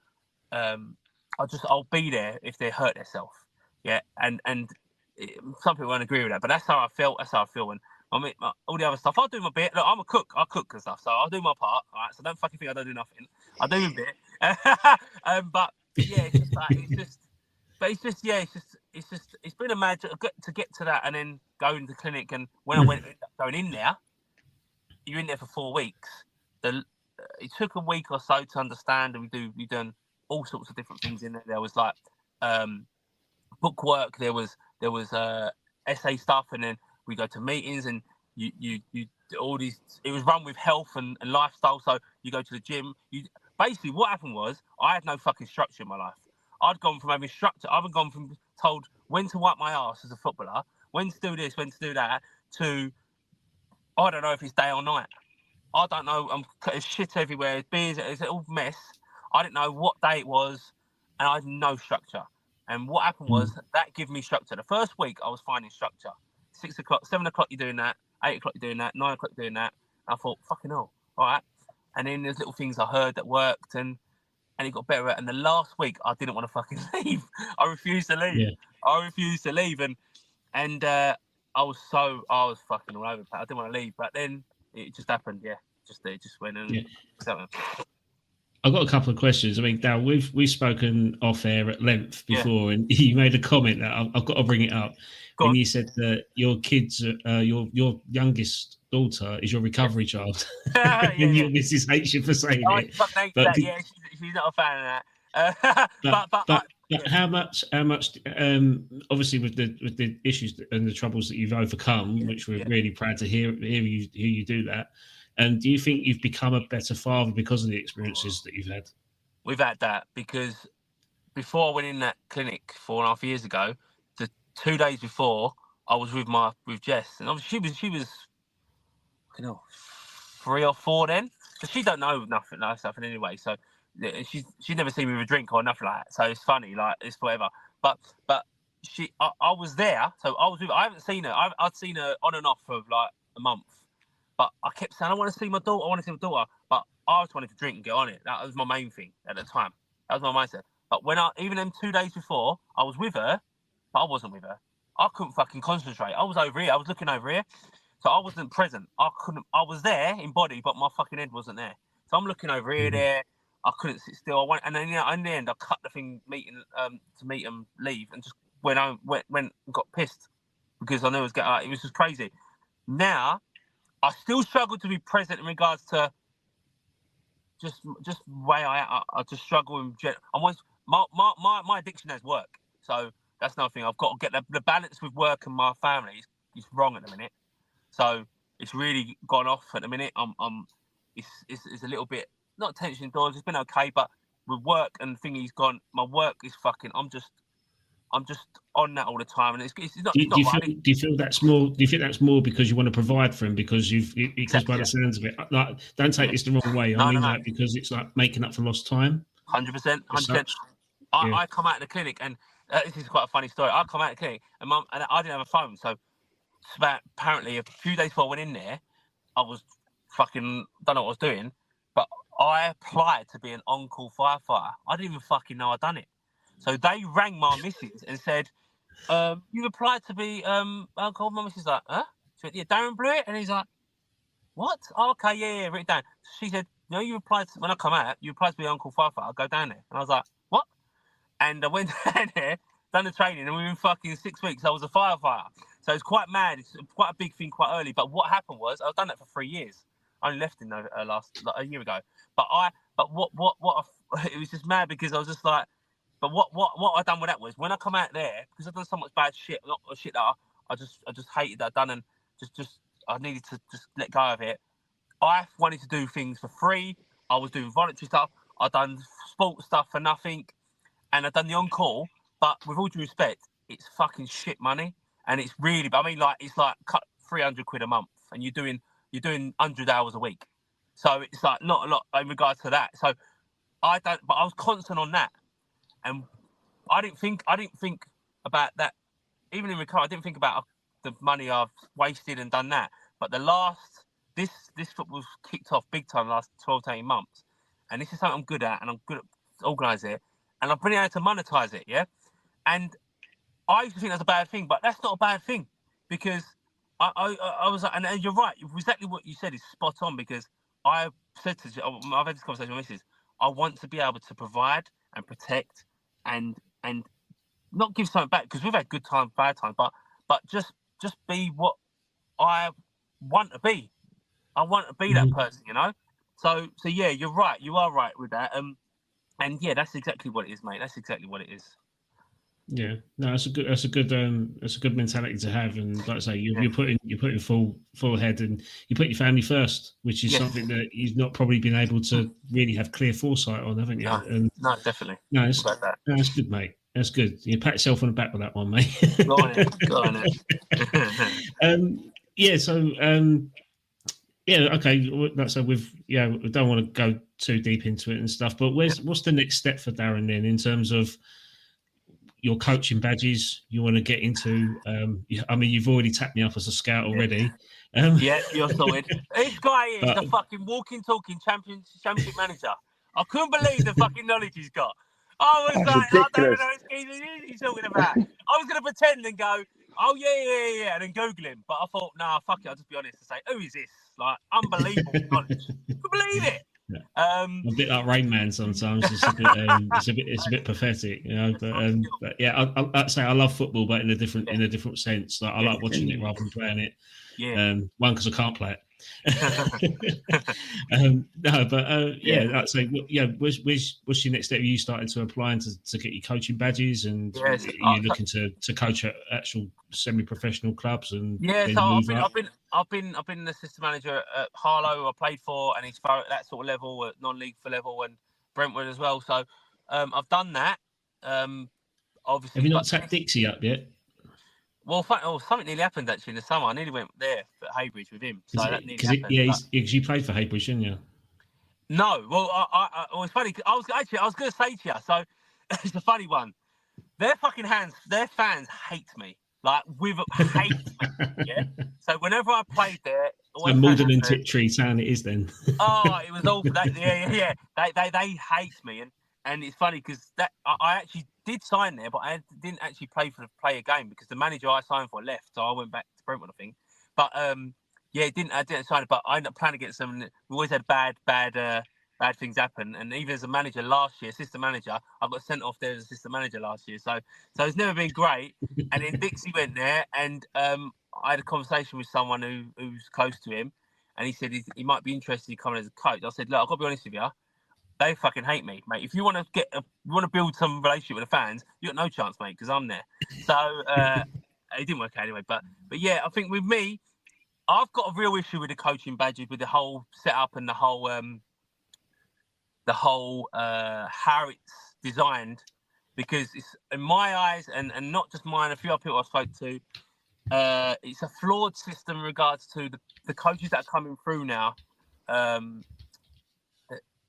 I'll be there if they hurt themselves. Yeah, and some people won't agree with that, but that's how I felt. That's how I feel. And I mean, all the other stuff, I'll do my bit. Look, I'm a cook. I cook and stuff, so I'll do my part. All right, so don't fucking think I don't do nothing. I do my bit. But yeah, it's been a magic to get to that, and then go into the clinic. And when I went going in there, you're in there for 4 weeks. It took a week or so to understand, and we done all sorts of different things in there. There was like book work. There was essay stuff, and then we go to meetings, and you all these. It was run with health and lifestyle. So you go to the gym. Basically what happened was I had no fucking structure in my life. I'd gone from having structure. I've gone from told when to wipe my ass as a footballer, when to do this, when to do that, to I don't know if it's day or night. I don't know. I'm putting shit everywhere. It's all mess. I didn't know what day it was, and I had no structure. And what happened was that gave me structure. The first week I was finding structure. 6 o'clock, 7 o'clock, you're doing that. 8 o'clock, you're doing that. 9 o'clock, you're doing that. And I thought, fucking hell, all right. And then there's little things I heard that worked, and it got better. And the last week, I didn't want to fucking leave. I refused to leave. I refused to leave, and I was fucking all over. I didn't want to leave, but then it just happened. Yeah, it just went and. I've got a couple of questions. I mean, Dal, we've spoken off air at length before, and you made a comment that I've got to bring it up. When you said that your kids, your youngest daughter is your recovery child, and your missus hates you for saying it. She's not a fan of that. But how much? Obviously, with the issues and the troubles that you've overcome, which we're really proud to hear you do that. And do you think you've become a better father because of the experiences that you've had? We've had that, because before I went in that clinic 4.5 years ago, the 2 days before, I was with Jess, and obviously she was, 3 or 4 then, so she don't know nothing like stuff anyway. So she's never seen me with a drink or nothing like that. So it's funny, like it's whatever. But I was there, so I was with. I haven't seen her. I'd seen her on and off for like a month. But I kept saying, I want to see my daughter. But I just wanted to drink and get on it. That was my main thing at the time. That was my mindset. But even them 2 days before, I was with her, but I wasn't with her. I couldn't fucking concentrate. I was over here. I was looking over here. So I wasn't present. I was there in body, but my fucking head wasn't there. So I'm looking over here, there. I couldn't sit still. And then in the end, I cut the thing to meet them leave, and just went and got pissed because I knew it was just crazy. Now, I still struggle to be present in regards to just way I just struggle in general. My addiction has work, so that's another thing. I've got to get the balance with work and my family is wrong at the minute. So it's really gone off at the minute. It's a little bit not tension indoors. It's been okay, but with work and thingy's gone. My work is fucking. I'm just on that all the time, and it's not. Do you feel that's more? Do you think that's more because you want to provide for him? Because because by the sounds of it, like, don't take this the wrong way. I mean that because it's like making up for lost time. 100%. I come out of the clinic, and This is quite a funny story. I come out of the clinic and I didn't have a phone, so apparently a few days before I went in there, I was fucking don't know what I was doing, but I applied to be an on-call firefighter. I didn't even fucking know I'd done it. So they rang my missus and said, "You've applied to be on-call." My missus like, "Huh?" She went, "Yeah, Darren Blewitt," and he's like, "What? Oh, okay, yeah, write it down." She said, "No, you applied to, when I come out, you applied to be on-call firefighter. I'll go down there." And I was like, "What?" And I went down there, done the training, and within fucking 6 weeks, I was a firefighter. So it's quite mad. It's quite a big thing quite early. But what happened was, I've done that for 3 years. I only left in a year ago. But it was just mad because I was just like, but what I done with that was when I come out there, because I've done so much bad shit, not shit that I just hated that I'd done, and just I needed to just let go of it. I wanted to do things for free. I was doing voluntary stuff. I've done sports stuff for nothing. And I've done the on-call, but with all due respect, it's fucking shit money. And it's really, I mean, like, it's like cut 300 quid a month and you're doing 100 hours a week. So it's like not a lot in regards to that. So but I was constant on that. And I didn't think about that. Even in recovery, I didn't think about the money I've wasted and done that. But this football's kicked off big time the last 12 to 18 months. And this is something I'm good at, and I'm good at organising it. And I've been able to monetize it, yeah? And I used to think that's a bad thing, but that's not a bad thing because I was like, and you're right, exactly what you said is spot on because I said to I've had this conversation with Mrs. I want to be able to provide and protect and not give something back because we've had good times, bad times, but just be what I want to be. I want to be that person, you know? So yeah, you're right. You are right with that. And yeah, that's exactly what it is, mate. That's exactly what it is. Yeah, no, that's a good mentality to have, and like I say, you're putting full head, and you put your family first, which is something that you've not probably been able to really have clear foresight on, haven't you? No, definitely. No, that's good, mate. That's good. You pat yourself on the back with that one, mate. Go on it. Yeah. So, yeah. Okay. So we don't want to go too deep into it and stuff, but what's the next step for Darren then in terms of your coaching badges you want to get into? I mean, you've already tapped me up as a scout already. Yeah, you're sorted. This guy is the fucking walking, talking championship manager. I couldn't believe the fucking knowledge he's got. I was like, ridiculous. I don't even know what he's talking about. I was going to pretend and go, oh, yeah, and then Google him. But I thought, nah, fuck it, I'll just be honest and say, who is this? Like, unbelievable knowledge. Couldn't believe it. Yeah. A bit like Rain Man sometimes. It's a bit pathetic, you know. But yeah, I'd say I love football, but in a different sense. Like I like watching it rather than playing it. Yeah. One, because I can't play it. No, but I'd say what's your next step? Are you starting to apply to get your coaching badges, and are you looking to coach at actual semi-professional clubs? And so I've been an assistant manager at Harlow. I played for, and he's at that sort of level, at non-league for level, and Brentwood as well. So I've done that. Obviously, have you not tapped Dixie up yet? Well, something nearly happened actually in the summer. I nearly went there at Haybridge with him. So that nearly happened. Because you played for Haybridge, didn't you? No, well, it's funny. I was going to say to you. So it's a funny one. Their fans hate me. Like hate me. Yeah. So whenever I played there, so Malden and Tiptree town it is then. Oh, it was awful. Yeah. They hate me, and it's funny because that I actually did sign there, but I didn't actually play a game because the manager I signed for left, so I went back to Brentwood, I think. But I didn't sign it, but I ended up playing against them. We always had bad things happen, and even as a manager last year, assistant manager, I got sent off there as assistant manager last year. So it's never been great. And then Dixie went there, and I had a conversation with someone who's close to him, and he said he might be interested in coming as a coach. I said, look, I've got to be honest with you. They fucking hate me, mate. If you want to build some relationship with the fans, you got no chance, mate, because I'm there. So it didn't work out anyway. But yeah, I think with me, I've got a real issue with the coaching badges, with the whole setup and the whole how it's designed, because it's in my eyes and not just mine. A few other people I spoke to, it's a flawed system in regards to the coaches that are coming through now.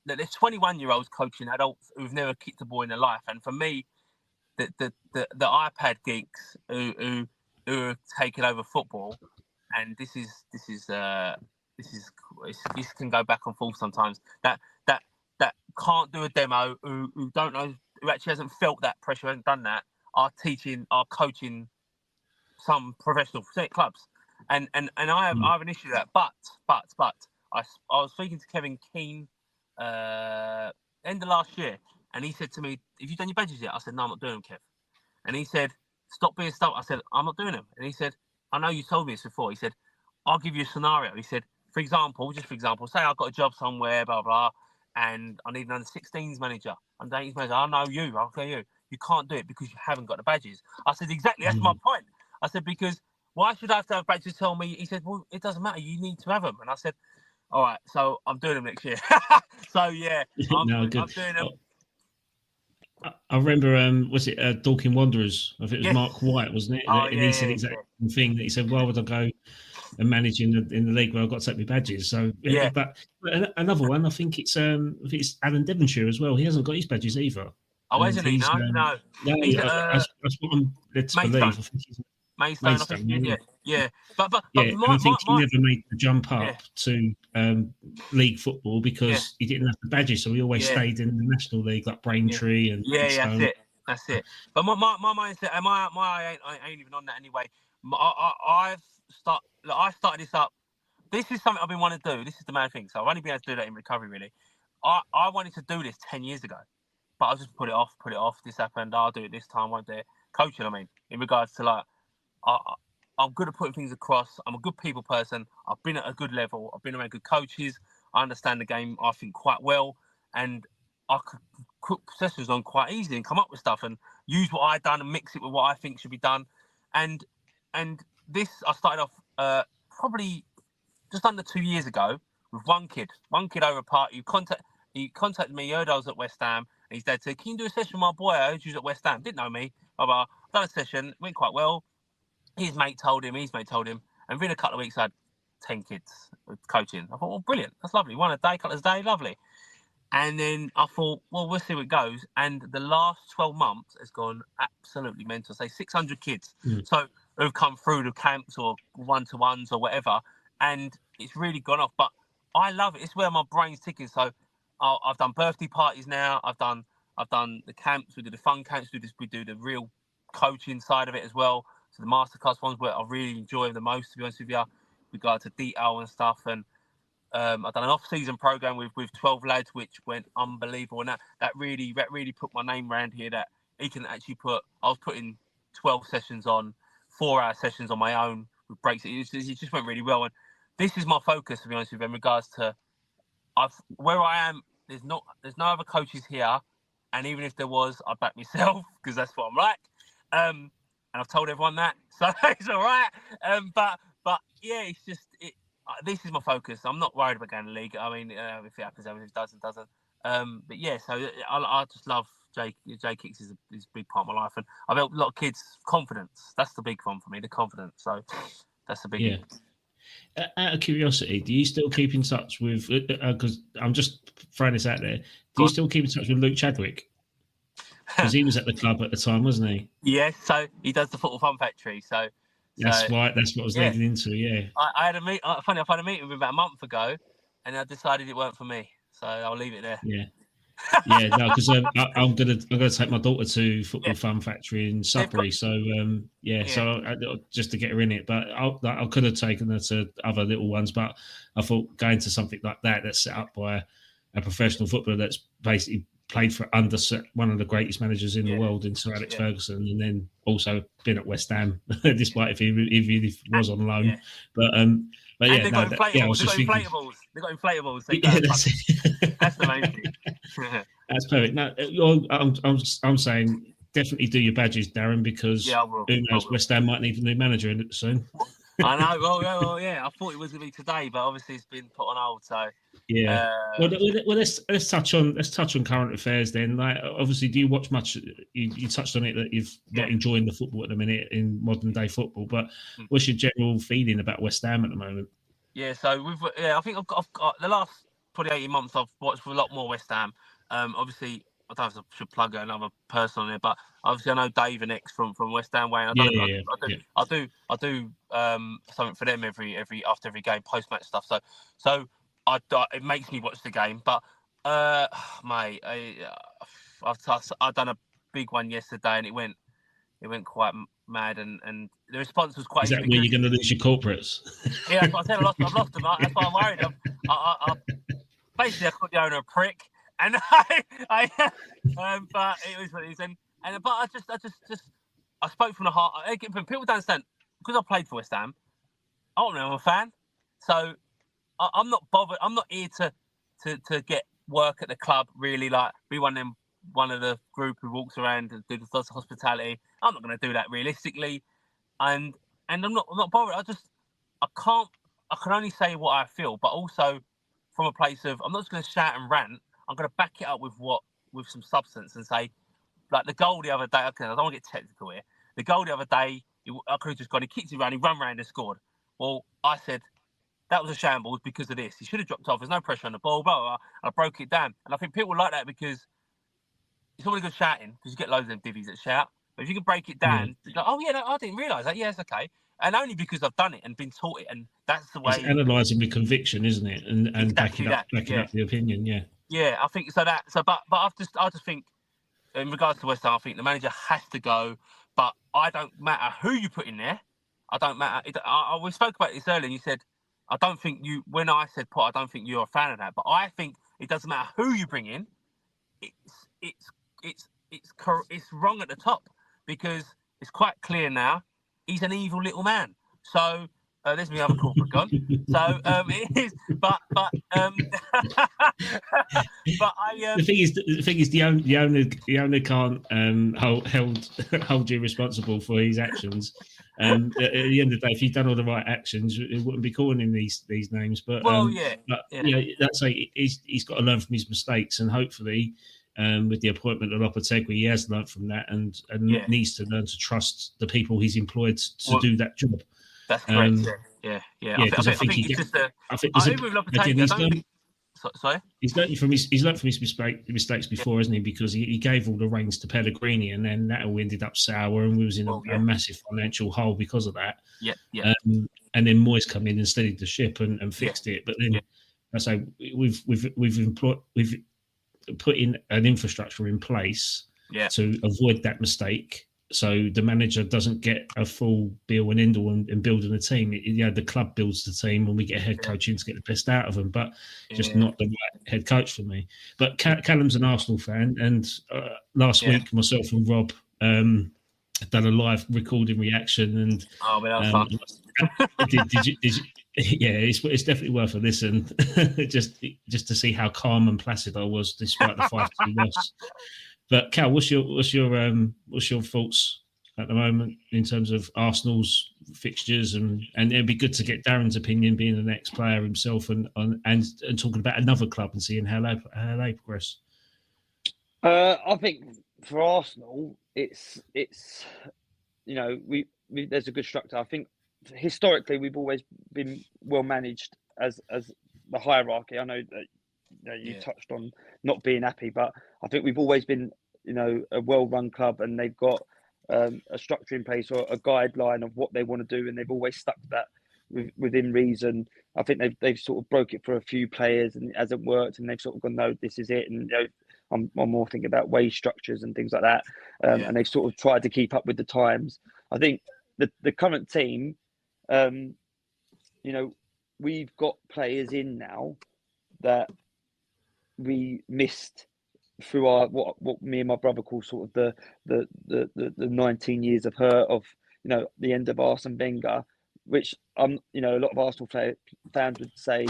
There's 21-year-olds coaching adults who've never kicked a ball in their life, and for me, the iPad geeks who are taking over football, and this can go back and forth sometimes. That can't do a demo, who don't know, who actually hasn't felt that pressure, hasn't done that, are coaching some professional clubs, and I have an issue with that. But I was speaking to Kevin Keane end of last year, and he said to me, "Have you done your badges yet?" I said, "No, I'm not doing them, Kev." And he said, "Stop being stubborn." I said, "I'm not doing them." And he said, "I know you told me this before." He said, "I'll give you a scenario." He said, for example, say I've got a job somewhere, blah, blah, and I need an under-16s manager. Under-18s manager, I know you, I'll tell you. You can't do it because you haven't got the badges. I said, exactly, that's my point. I said, because why should I have to have badges to tell me? He said, well, it doesn't matter. You need to have them. And I said, all right, so I'm doing them next year. So, yeah, I'm doing them. I remember, was it Dorking Wanderers? I think it was Mark White, wasn't it? And he said exactly the thing, that he said, why would I go and manage in the league where I've got to take my badges? So, but another one, I think it's Alan Devonshire as well. He hasn't got his badges either. Oh, hasn't he? No. That's what I'm led to believe. I think he's Maidstone, I think. Yeah. But I think he never made the jump up to league football because he didn't have the badges, so he always stayed in the National League, like Braintree and Maidstone. That's it. But my mindset, and I ain't even on that anyway. I started this up. This is something I've been wanting to do. This is the main thing. So I've only been able to do that in recovery, really. I wanted to do this 10 years ago, but I just put it off. This happened. I'll do it this time. Won't do it. Coaching, I mean, in regards to like, I'm good at putting things across. I'm a good people person. I've been at a good level. I've been around good coaches. I understand the game, I think, quite well. And I could put sessions on quite easily and come up with stuff and use what I've done and mix it with what I think should be done. And this, I started off probably just under 2 years ago with one kid over a party. He contacted me, he heard I was at West Ham, and his dad said, "Can you do a session with my boy? I heard you was at West Ham." Didn't know me. I've done a session, went quite well. His mate told him, and within a couple of weeks I had 10 kids with coaching. I thought, well, brilliant, that's lovely. One a day, couple of days, lovely. And then I thought, well, we'll see where it goes. And the last 12 months has gone absolutely mental. Say 600 kids. So who've come through the camps or one-to-ones or whatever. And it's really gone off. But I love it. It's where my brain's ticking. So I've done birthday parties now. I've done the camps. We do the fun camps. We do the real coaching side of it as well. So the masterclass ones where I really enjoy the most, to be honest with you, with regard to detail and stuff. And I've done an off-season program with 12 lads, which went unbelievable. And that really put my name around here. That he can actually I was putting 12 sessions on, 4-hour sessions on my own with breaks. It just went really well. And this is my focus, to be honest with you, in regards to where I am. There's no other coaches here, and even if there was, I'd back myself because that's what I'm like. And I've told everyone that, so it's all right. But yeah, it's just this is my focus. I'm not worried about going to the league. I mean, if it happens, if it doesn't. But yeah, so I just love J Kicks is a big part of my life, and I've helped a lot of kids. Confidence, that's the big one for me. The confidence. So that's the big. Yeah. Out of curiosity, do you still keep in touch with? Because I'm just throwing this out there. Do you still keep in touch with Luke Chadwick? Because he was at the club at the time, wasn't he? Yes, so he does the Football Fun Factory. So that's right. That's what I was leading into. Yeah, I had a meet. Funny, I've had a meeting with him about a month ago, and I decided it weren't for me. So I'll leave it there. Yeah. Yeah, no, because I'm gonna take my daughter to Football Fun Factory in Sudbury. So so just to get her in it. But I could have taken her to other little ones, but I thought going to something like that's set up by a professional footballer that's basically played for under one of the greatest managers in the world in Sir Alex Ferguson, and then also been at West Ham, despite if he was on loan. But yeah, they've got inflatables. They've got inflatables. That's the main thing. That's perfect. No, I'm saying definitely do your badges, Darren, because who knows, West Ham might need a new manager in it soon. I know. Well, yeah. I thought it was going to be today, but obviously it's been put on hold. So yeah. Let's touch on current affairs then. Like, obviously, do you watch much? You touched on it that you're not enjoying the football at the minute in modern day football. But what's your general feeling about West Ham at the moment? Yeah. So I think I've got the last probably 18 months I've watched a lot more West Ham. Obviously, I don't know if I should plug another person on there, but obviously I know Dave and X from West Ham way. And I do something for them every after every game, post match stuff. So it makes me watch the game. But mate, I've done a big one yesterday, and it went quite mad, and the response was quite. Is that where you're going to lose your corporates? Yeah, that's what I said. I've lost them. That's why I'm worried. Basically, I called the owner a prick, and but it was what it is. But I spoke from the heart. People don't understand, because I played for West Ham. I'm a fan, so I'm not bothered. I'm not here to get work at the club. Really, like be one of the group who walks around and does hospitality. I'm not going to do that realistically, and I'm not bothered. I can only say what I feel, but also from a place of, I'm not just going to shout and rant. I'm going to back it up with some substance and say, like the goal the other day. Okay, I don't want to get technical here. The goal the other day, I could have just gone. He kicked it around. He run around and scored. Well, I said that was a shambles because of this. He should have dropped off. There's no pressure on the ball. Blah, blah, blah. I broke it down, and I think people like that because it's all really good shouting, because you get loads of them divvies that shout. But if you can break it down, it's like, oh yeah, no, I didn't realise that. Yeah, it's okay. And only because I've done it and been taught it, and that's the way. It's analysing with conviction, isn't it? And exactly backing up the opinion. Yeah. Yeah, I think so. But I just think, in regards to West Ham, I think the manager has to go. But I don't matter who you put in there. I don't matter. We spoke about this earlier. And you said, I don't think you. When I said Pot, I don't think you're a fan of that. But I think it doesn't matter who you bring in. It's wrong at the top, because it's quite clear now he's an evil little man. So there's my other corporate gone. So it is, but but I. The thing is, the owner can't hold you responsible for his actions. At the end of the day, if he'd done all the right actions, it wouldn't be calling him these names. But that's like he's got to learn from his mistakes, and hopefully. With the appointment of Lopetegui, he has learned from that and needs to learn to trust the people he's employed to do that job. That's correct. Yeah. I think it's just with Lopetegui. Sorry. He's learned from his mistakes before, hasn't he? Because he gave all the reins to Pellegrini, and then that all ended up sour, and we was in a massive financial hole because of that. Yeah. And then Moyes come in and steadied the ship and fixed it. But then, I say we've put in an infrastructure in place to avoid that mistake, so the manager doesn't get a full bill and end all in building a team. The club builds the team, and we get a head coach in to get the best out of them, but just not the right head coach for me. But Callum's an Arsenal fan, and last week myself and Rob done a live recording reaction, and that was fun. Did you? Yeah, it's definitely worth a listen, just to see how calm and placid I was despite the 5-2 loss. But Cal, what's your thoughts at the moment in terms of Arsenal's fixtures, and it'd be good to get Darren's opinion, being an ex-player himself, and talking about another club and seeing how they progress. I think for Arsenal, it's we there's a good structure. I think. Historically, we've always been well managed as the hierarchy. I know that you touched on not being happy, but I think we've always been, a well-run club, and they've got a structure in place or a guideline of what they want to do, and they've always stuck to that within reason. I think they've sort of broke it for a few players, and it hasn't worked, and they've sort of gone, no, this is it. And I'm more thinking about wage structures and things like that, and they've sort of tried to keep up with the times. I think the current team. We've got players in now that we missed through our what me and my brother call sort of the 19 years of the end of Arsene Wenger, which a lot of Arsenal fans would say,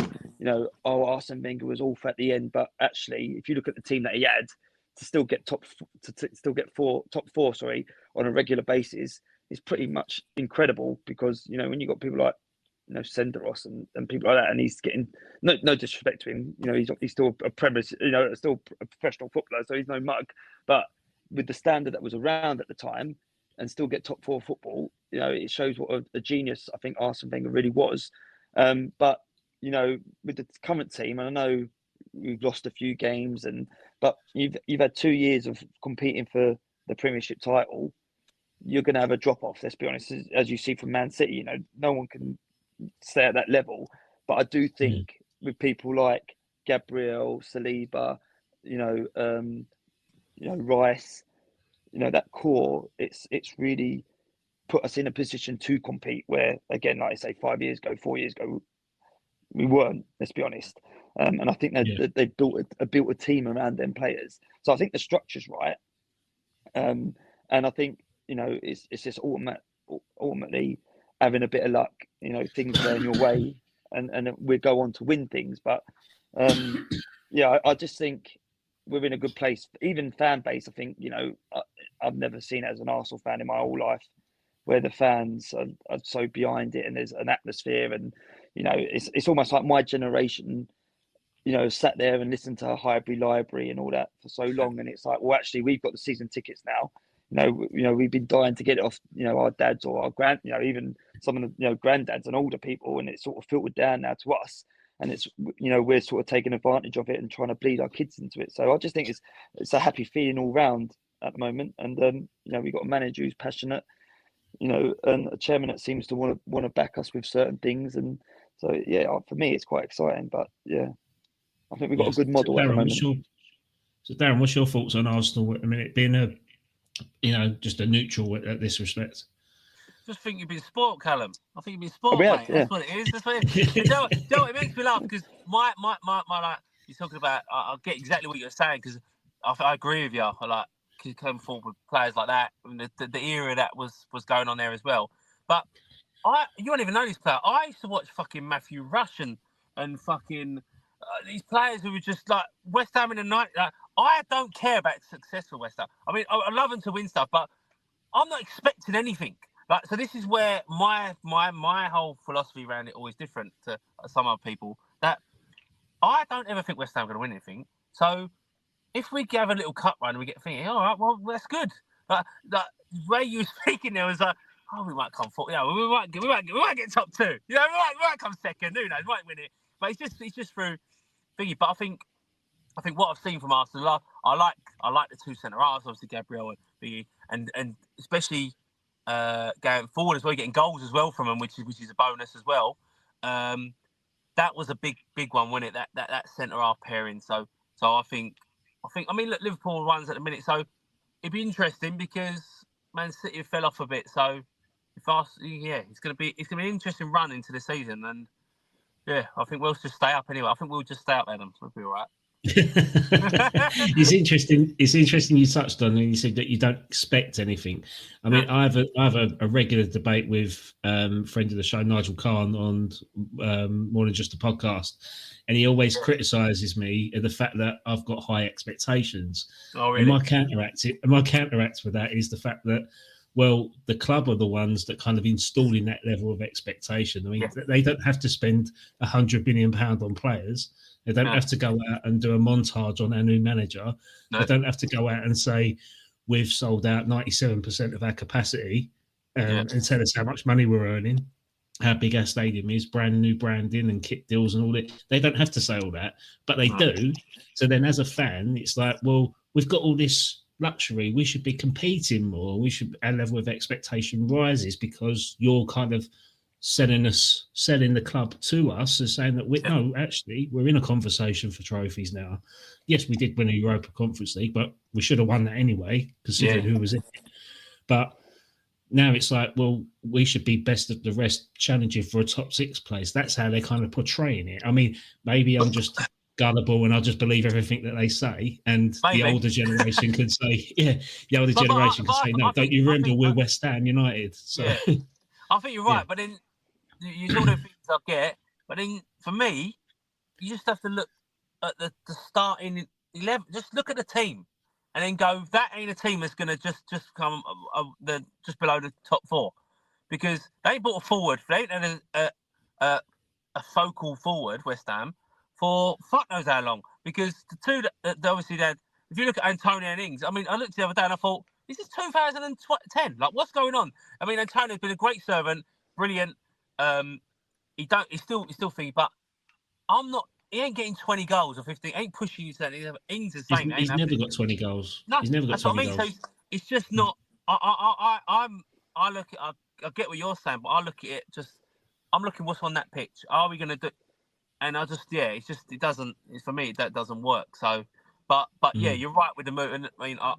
Arsene Wenger was awful at the end, but actually, if you look at the team that he had to still get top four on a regular basis. Is pretty much incredible, because when you got people like Senderos and people like that, and he's getting no disrespect to him, he's still a still a professional footballer, so he's no mug, but with the standard that was around at the time and still get top four football, it shows what a genius I think Arsene Wenger really was. But with the current team, and I know we've lost a few games, and But you've had 2 years of competing for the Premiership title. You're going to have a drop off. Let's be honest, as you see from Man City. You know, no one can stay at that level. But I do think with people like Gabriel, Saliba, Rice, that core, it's really put us in a position to compete. Where again, like I say, 5 years ago, 4 years ago, we weren't. Let's be honest. And I think that they built a team around them players. So I think the structure's right. And I think it's just ultimately having a bit of luck. Things going your way, and we go on to win things. But I just think we're in a good place. Even fan base, I think I've never seen it as an Arsenal fan in my whole life, where the fans are so behind it, and there's an atmosphere, and it's almost like my generation, sat there and listened to Highbury Library and all that for so long, and it's like, well, actually, we've got the season tickets now. We've been dying to get it off, our dads or our even some of the granddads and older people, and it's sort of filtered down now to us, and it's we're sort of taking advantage of it and trying to bleed our kids into it. So I just think it's a happy feeling all round at the moment, and we've got a manager who's passionate, and a chairman that seems to want to back us with certain things, and so for me it's quite exciting. But I think we've got a good model at the moment. Darren, what's your thoughts on Arsenal at the minute, being just a neutral at this respect? Just think you've been spoiled, Callum. I think you've been spoiled, mate. Yeah. That's what it is. That's what it is. It makes me laugh because my like you're talking about. I get exactly what you're saying because I agree with you. I like come forward with players like that. I mean, the era that was going on there as well. But you don't even know this player. I used to watch fucking Matthew Rush and fucking these players who were just like West Ham in the night. Like, I don't care about success for West Ham. I mean, I love them to win stuff, but I'm not expecting anything. Like, so this is where my whole philosophy around it always different to some other people. That I don't ever think West Ham are going to win anything. So if we have a little cup run and we get thinking, all right, well, that's good. But the way you were speaking there was like, oh, we might come fourth. We might get top two. We might come second. Who knows? We might win it. But it's just through thingy. But I think what I've seen from Arsenal, I like the two centre halves, obviously Gabriel and Biggie, and especially going forward as well, getting goals as well from them, which is a bonus as well. That was a big one, wasn't it? That centre half pairing. So I mean, look, Liverpool runs at the minute, so it'd be interesting because Man City fell off a bit. So it's gonna be an interesting run into the season, and I think we'll just stay up anyway. I think we'll just stay up, Adam. We'll be all right. It's interesting you touched on, and you said that you don't expect anything. I mean, I have a regular debate with friend of the show, Nigel Khan, on More Than Just a Podcast, and he always criticises me at the fact that I've got high expectations. Oh, really? And my counteract with that is the fact that, well, the club are the ones that kind of installing that level of expectation. I mean, they don't have to spend £100 billion on players. They don't have to go out and do a montage on our new manager. No. They don't have to go out and say, we've sold out 97% of our capacity and tell us how much money we're earning, how big our stadium is, brand new branding and kit deals and all that. They don't have to say all that, but they do. So then as a fan, it's like, well, we've got all this luxury. We should be competing more. Our level of expectation rises because you're kind of selling the club to us as saying that we're in a conversation for trophies now. Yes, we did win a Europa Conference League, but we should have won that anyway, considering who was in it. But now it's like, well, we should be best of the rest, challenging for a top 6 place. That's how they're kind of portraying it. I mean, maybe I'm just gullible and I'll just believe everything that they say, and the older generation could say, no, don't you remember we're West Ham United? So I think you're right, but then you all the things I get, but then for me, you just have to look at the starting 11. Just look at the team, and then go, that ain't a team that's going to just come just below the top 4, because they bought a forward. They ain't had a focal forward, West Ham, for fuck knows how long. Because the two that obviously they had, if you look at Antonio and Ings, I mean, I looked the other day and I thought, this is 2010. Like, what's going on? I mean, Antonio's been a great servant, brilliant. He's still thinking, but I'm not he ain't getting 20 goals or 15. Ain't pushing you to that. Ings is saying He's never got 20 goals. No, he's never got that's 20 what I mean. goals. So it's just not. I look at. I get what you're saying, but I look at it just. I'm looking what's on that pitch. Are we going to do? And I just it's just it doesn't. It's for me that doesn't work. So, but yeah, you're right with the move. And I mean, I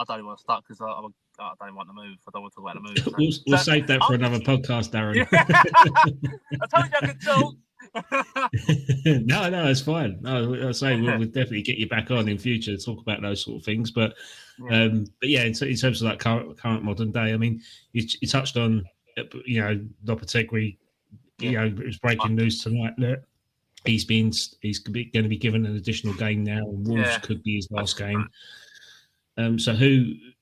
don't even want to start because I don't even want to move. I don't want to talk about the move. We'll save that for another podcast, Darren. I told you I could talk. No, it's fine. No, I say we'll definitely get you back on in future to talk about those sort of things. But yeah, in terms of like current modern day, I mean, you touched on, Lopetegui. It was breaking news tonight that he's going to be given an additional game now, and Wolves could be his last game.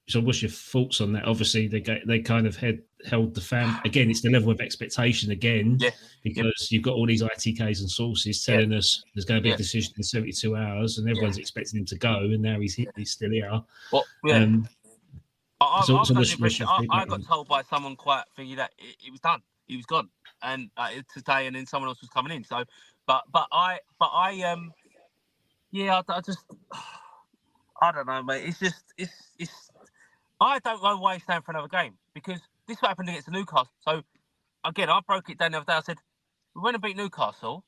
So what's your thoughts on that? Obviously, they kind of held the fan. Again, it's the level of expectation again, because you've got all these ITKs and sources telling us there's going to be a decision in 72 hours, and everyone's expecting him to go, and now he's still here. Well, I got told by someone quite thinking that it was done. He was gone, and today, and then someone else was coming in. So, I just, I don't know, mate. It's just, I don't know why he's staying for another game, because this is what happened against Newcastle. So, again, I broke it down the other day. I said, we went and beat Newcastle,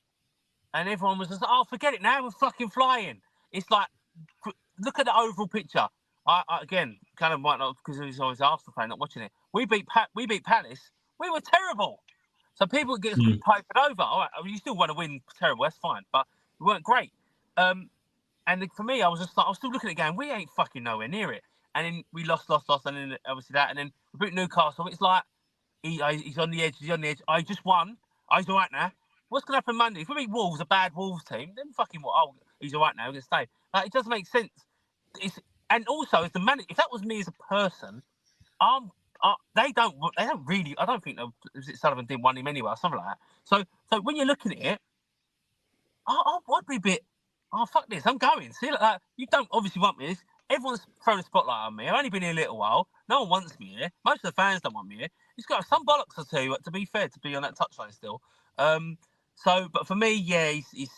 and everyone was just like, oh, forget it now, we're fucking flying. It's like, look at the overall picture. Again, Callum might not, because he's always Arsenal fan, not watching it. We beat Palace. We were terrible. So people get piped over. All right, you still want to win terrible, that's fine, but we weren't great. And for me, I was still looking at it going, we ain't fucking nowhere near it. And then we lost, and then obviously that, and then we beat Newcastle. It's like he's on the edge. I just won. He's all right now. What's going to happen Monday? If we beat Wolves, a bad Wolves team, then fucking what? Oh, he's all right now. We're going to stay. Like, it doesn't make sense. And also, as the manager, if that was me as a person, they don't really. I don't think Sullivan didn't want him anyway, or something like that. So when you're looking at it, I'd be a bit. Oh, fuck this! I'm going. See, like you don't obviously want me. Everyone's thrown a spotlight on me. I've only been here a little while. No one wants me here. Most of the fans don't want me here. He's got some bollocks or two, to be fair, to be on that touchline still. But for me, he's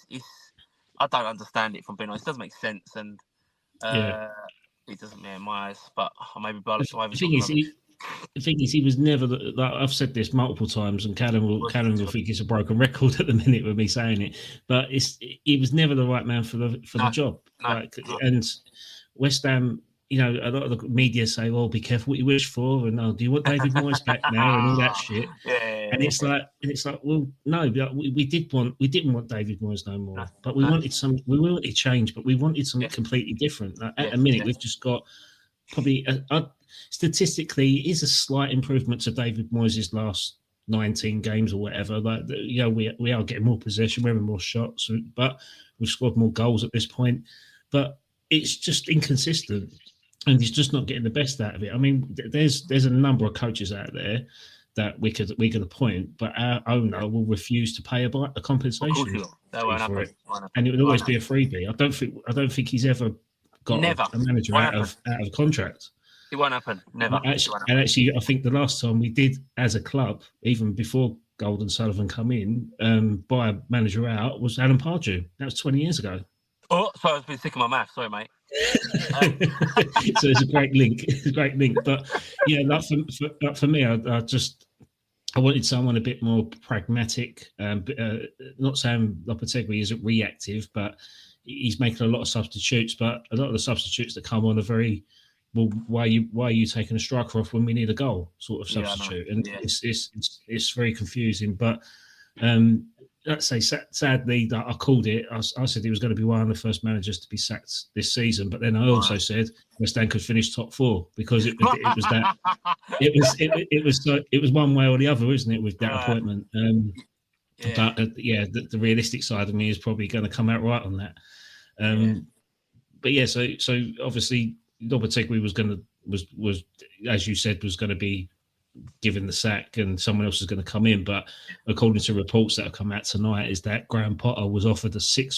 I don't understand it, from being honest. It doesn't make sense, and it doesn't in my eyes. But maybe bollocks. The thing is, he was never. Like, I've said this multiple times, and Callum will think it's a broken record at the minute with me saying it. But he was never the right man for the job. And West Ham, a lot of the media say, "Well, be careful what you wish for," and do you want David Moyes back now, and all that shit. It's like, well, no, we didn't want David Moyes no more, but we wanted change, but we wanted something completely different. At the minute, we've just got probably statistically is a slight improvement to David Moyes' last 19 games or whatever. Like, we are getting more possession, we're having more shots, but we've scored more goals at this point. But it's just inconsistent, and he's just not getting the best out of it. I mean, there's a number of coaches out there that we could appoint, but our owner will refuse to pay a compensation for it, and it would always be a freebie. I don't think he's ever got a manager out of contract. It won't happen. Never. Actually, I think the last time we did as a club, even before Gold and Sullivan come in, buy a manager out, was Alan Pardew. That was 20 years ago. Oh, sorry, I've been sick of my math. Sorry, mate. So it's a great link. But yeah, for me, I wanted someone a bit more pragmatic. Not saying Lopetegui isn't reactive, but he's making a lot of substitutes. But a lot of the substitutes that come on are very, well, why are you taking a striker off when we need a goal sort of substitute? It's very confusing. But let's say, sadly, that I called it. I said he was going to be one of the first managers to be sacked this season, but then I also said West Ham could finish top four, because it was that. It was one way or the other, isn't it, with that appointment? But the realistic side of me is probably going to come out right on that. But yeah, so obviously Lopetegui was as you said, was going to be given the sack, and someone else is going to come in. But according to reports that have come out tonight, is that Graham Potter was offered a deal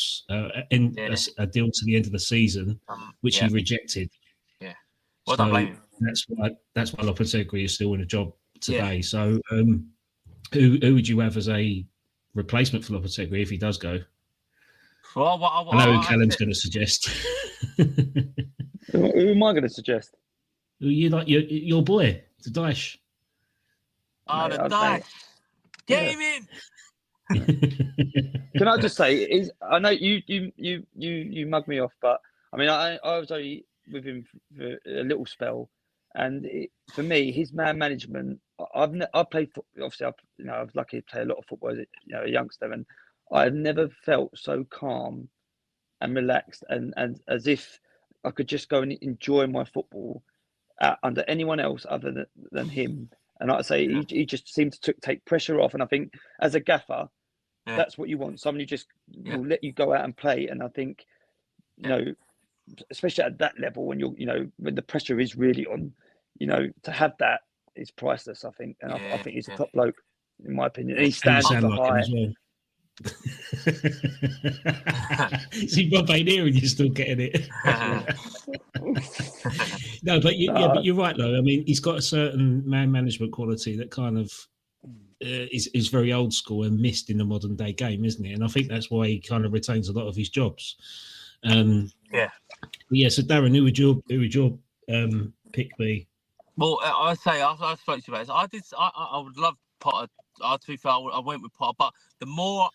to the end of the season, which he rejected. Yeah, well, don't blame him. That's why Lopetegui is still in a job today. Yeah. So, who would you have as a replacement for Lopetegui if he does go? Well, I know who Callum's going to suggest. Who am I going to suggest? You like your boy, the Daesh. Oh, the Daesh. Get him in. Can I just say, I know you mug me off, but I mean, I was only with him for a little spell, and for me, his man management. I played obviously. I was lucky to play a lot of football as a youngster, and I've never felt so calm and relaxed, and as if I could just go and enjoy my football under anyone else other than him. And like I say, he just seemed to take pressure off, and I think as a gaffer. Yeah. That's what you want. Someone who just will let you go out and play. And I think, especially at that level, when when the pressure is really on, to have that is priceless. I think, and I think he's a top bloke, in my opinion. And he stands up high. See, Bob ain't here, and you're still getting it. No, but you're right though. I mean, he's got a certain man management quality that kind of. Is very old school and missed in the modern day game, isn't it? And I think that's why he kind of retains a lot of his jobs. So Darren, who would your pick be? Well, I say I spoke to you about this. I would love Potter. To be fair, I went with Potter, but the more,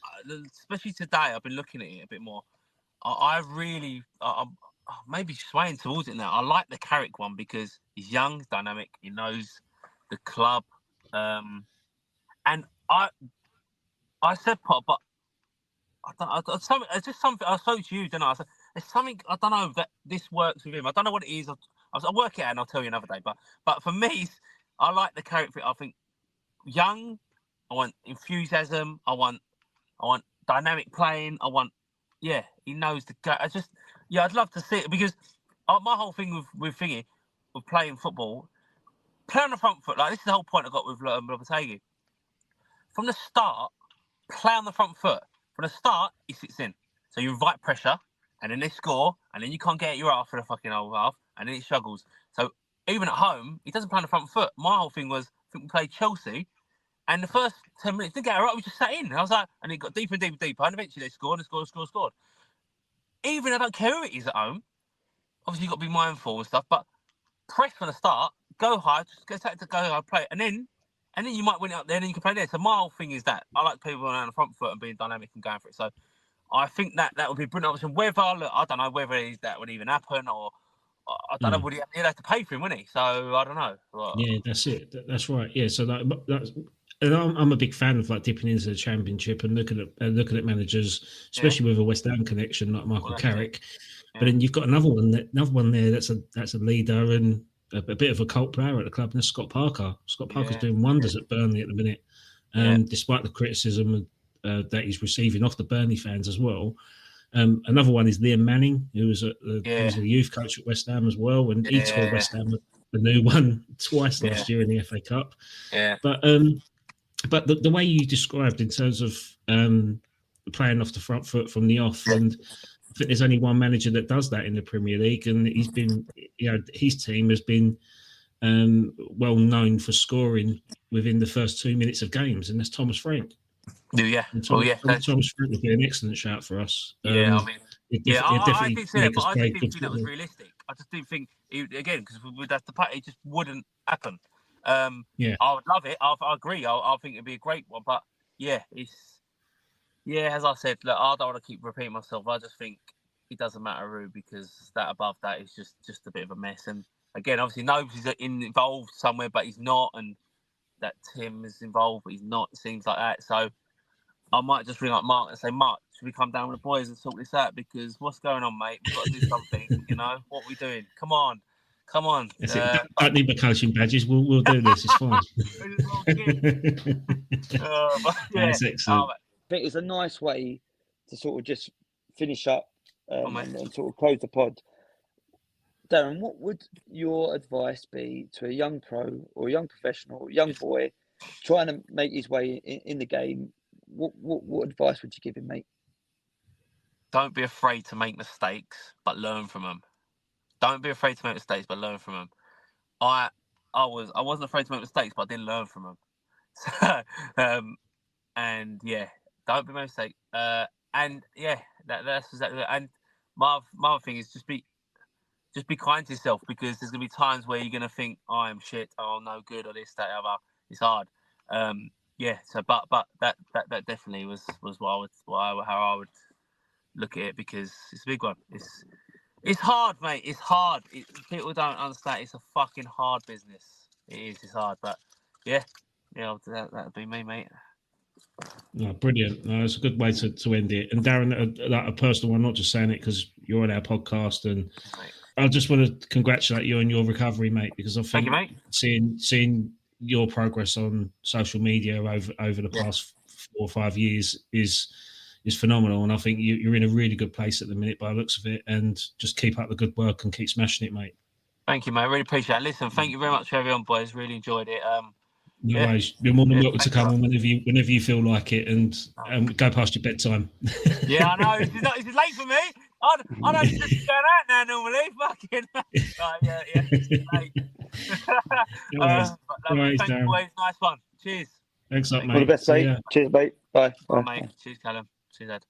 especially today, I've been looking at it a bit more. I'm maybe swaying towards it now. I like the Carrick one because he's young, he's dynamic, he knows the club. And I said Potter, but it's just something. I spoke to you, didn't I? I said, there's something, I don't know, that this works with him. I don't know what it is. I'll work it out and I'll tell you another day. But for me, I like the character. I think young, I want enthusiasm. I want dynamic playing. He knows the game. I'd love to see it because my whole thing with playing football, play on the front foot. Like, this is the whole point I got with Lopetegui. From the start, play on the front foot. From the start, he sits in. So you invite pressure, and then they score, and then you can't get your half for the fucking old half, and then it struggles. So even at home, he doesn't play on the front foot. My whole thing was, I think we played Chelsea, and the first 10 minutes didn't get it right. We just sat in. And I was like, and it got deeper and deeper and deeper, and eventually they scored and scored. Even I don't care who it is at home. Obviously, you've got to be mindful and stuff, but press from the start, go high, just get to go high, play, and then you might win it up there, and then you can play there. So my whole thing is that I like people on the front foot and being dynamic and going for it. So I think that would be a brilliant option. I don't know whether that would even happen, or I don't know. He'd have to pay for him, wouldn't he? So I don't know. Yeah, that's it. That's right. Yeah, so and I'm a big fan of like dipping into the Championship and looking at managers, especially with a West Ham connection like Michael Carrick. Yeah. But then you've got another one there that's a leader and a bit of a cult player at the club, and that's Scott Parker. Scott Parker's doing wonders at Burnley at the minute, despite the criticism that he's receiving off the Burnley fans as well. Another one is Liam Manning, who was a youth coach at West Ham as well, and he tore West Ham the new one twice last year in the FA Cup. Yeah. But the way you described in terms of playing off the front foot from the off, and I think there's only one manager that does that in the Premier League, and he's been, his team has been well known for scoring within the first 2 minutes of games, and that's Thomas Frank. Thomas Frank would be an excellent shout for us. I did say that, but I just didn't think that was realistic. I just didn't think, again, because that's the part, it just wouldn't happen. I would love it. I agree. I think it'd be a great one, but as I said, look, I don't want to keep repeating myself. I just think it doesn't matter who, because that above that is just a bit of a mess. And again, obviously, nobody's involved somewhere, but he's not, and that Tim is involved, but he's not. It seems like that. So I might just ring up Mark and say, Mark, should we come down with the boys and sort this out? Because what's going on, mate? We've got to do something. What are we doing? Come on. That's it. Don't need my coaching badges. We'll do this. It's fine. That's excellent. I think it's a nice way to sort of just finish up and sort of close the pod. Darren, what would your advice be to a young pro or a young professional, young boy trying to make his way in the game? What advice would you give him, mate? Don't be afraid to make mistakes, but learn from them. Don't be afraid to make mistakes, but learn from them. I wasn't afraid to make mistakes, but I didn't learn from them. So, don't be a mistake. and yeah, that's exactly it. And my other thing is just be kind to yourself, because there's gonna be times where you're gonna think, oh, I'm shit, oh, I'm no good, or this, that, other. It's hard. Yeah. So, but that definitely was how I would look at it, because it's a big one. It's hard, mate. It's hard. People don't understand. It's a fucking hard business. It is. It's hard, but yeah, that'd be me, mate. No, brilliant. No, it's a good way to end it. And Darren, a personal one, not just saying it because you're on our podcast, and Mate. I just want to congratulate you on your recovery, mate, because I Thank think you, mate. seeing your progress on social media over the past 4 or 5 years is phenomenal, and I think you're in a really good place at the minute by the looks of it. And just keep up the good work and keep smashing it, mate. Thank you, mate. I really appreciate it. Listen, thank you very much for having me on, boys. Really enjoyed it. No worries. You're more than welcome to come you. on whenever you feel like it, and go past your bedtime. Yeah, I know. This is late for me. I don't just go out now normally. Fucking. Yeah. Late. Thank you, boys. Nice one. Cheers. Thanks a lot, mate. All the best, mate. Cheers, mate. Bye. Bye, mate. Cheers, Callum. Cheers, Ed.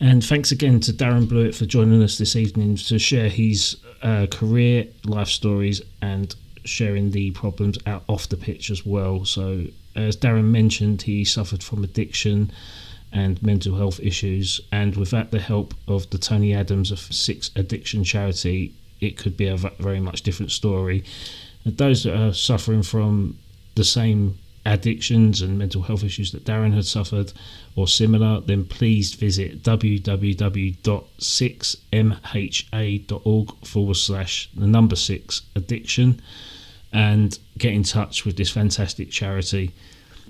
And thanks again to Darren Blewitt for joining us this evening to share his career, life stories, and sharing the problems out off the pitch as well. So, as Darren mentioned, he suffered from addiction and mental health issues, and without the help of the Tony Adams of Six Addiction charity, it could be a very much different story. And those that are suffering from the same addictions and mental health issues that Darren had suffered or similar, then please visit www.6mha.org/6addiction and get in touch with this fantastic charity.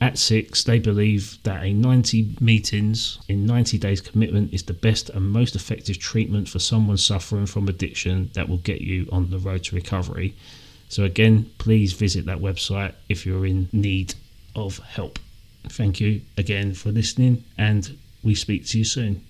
At Six, they believe that a 90 meetings in 90 days commitment is the best and most effective treatment for someone suffering from addiction that will get you on the road to recovery. So again, please visit that website if you're in need of help. Thank you again for listening, and we speak to you soon.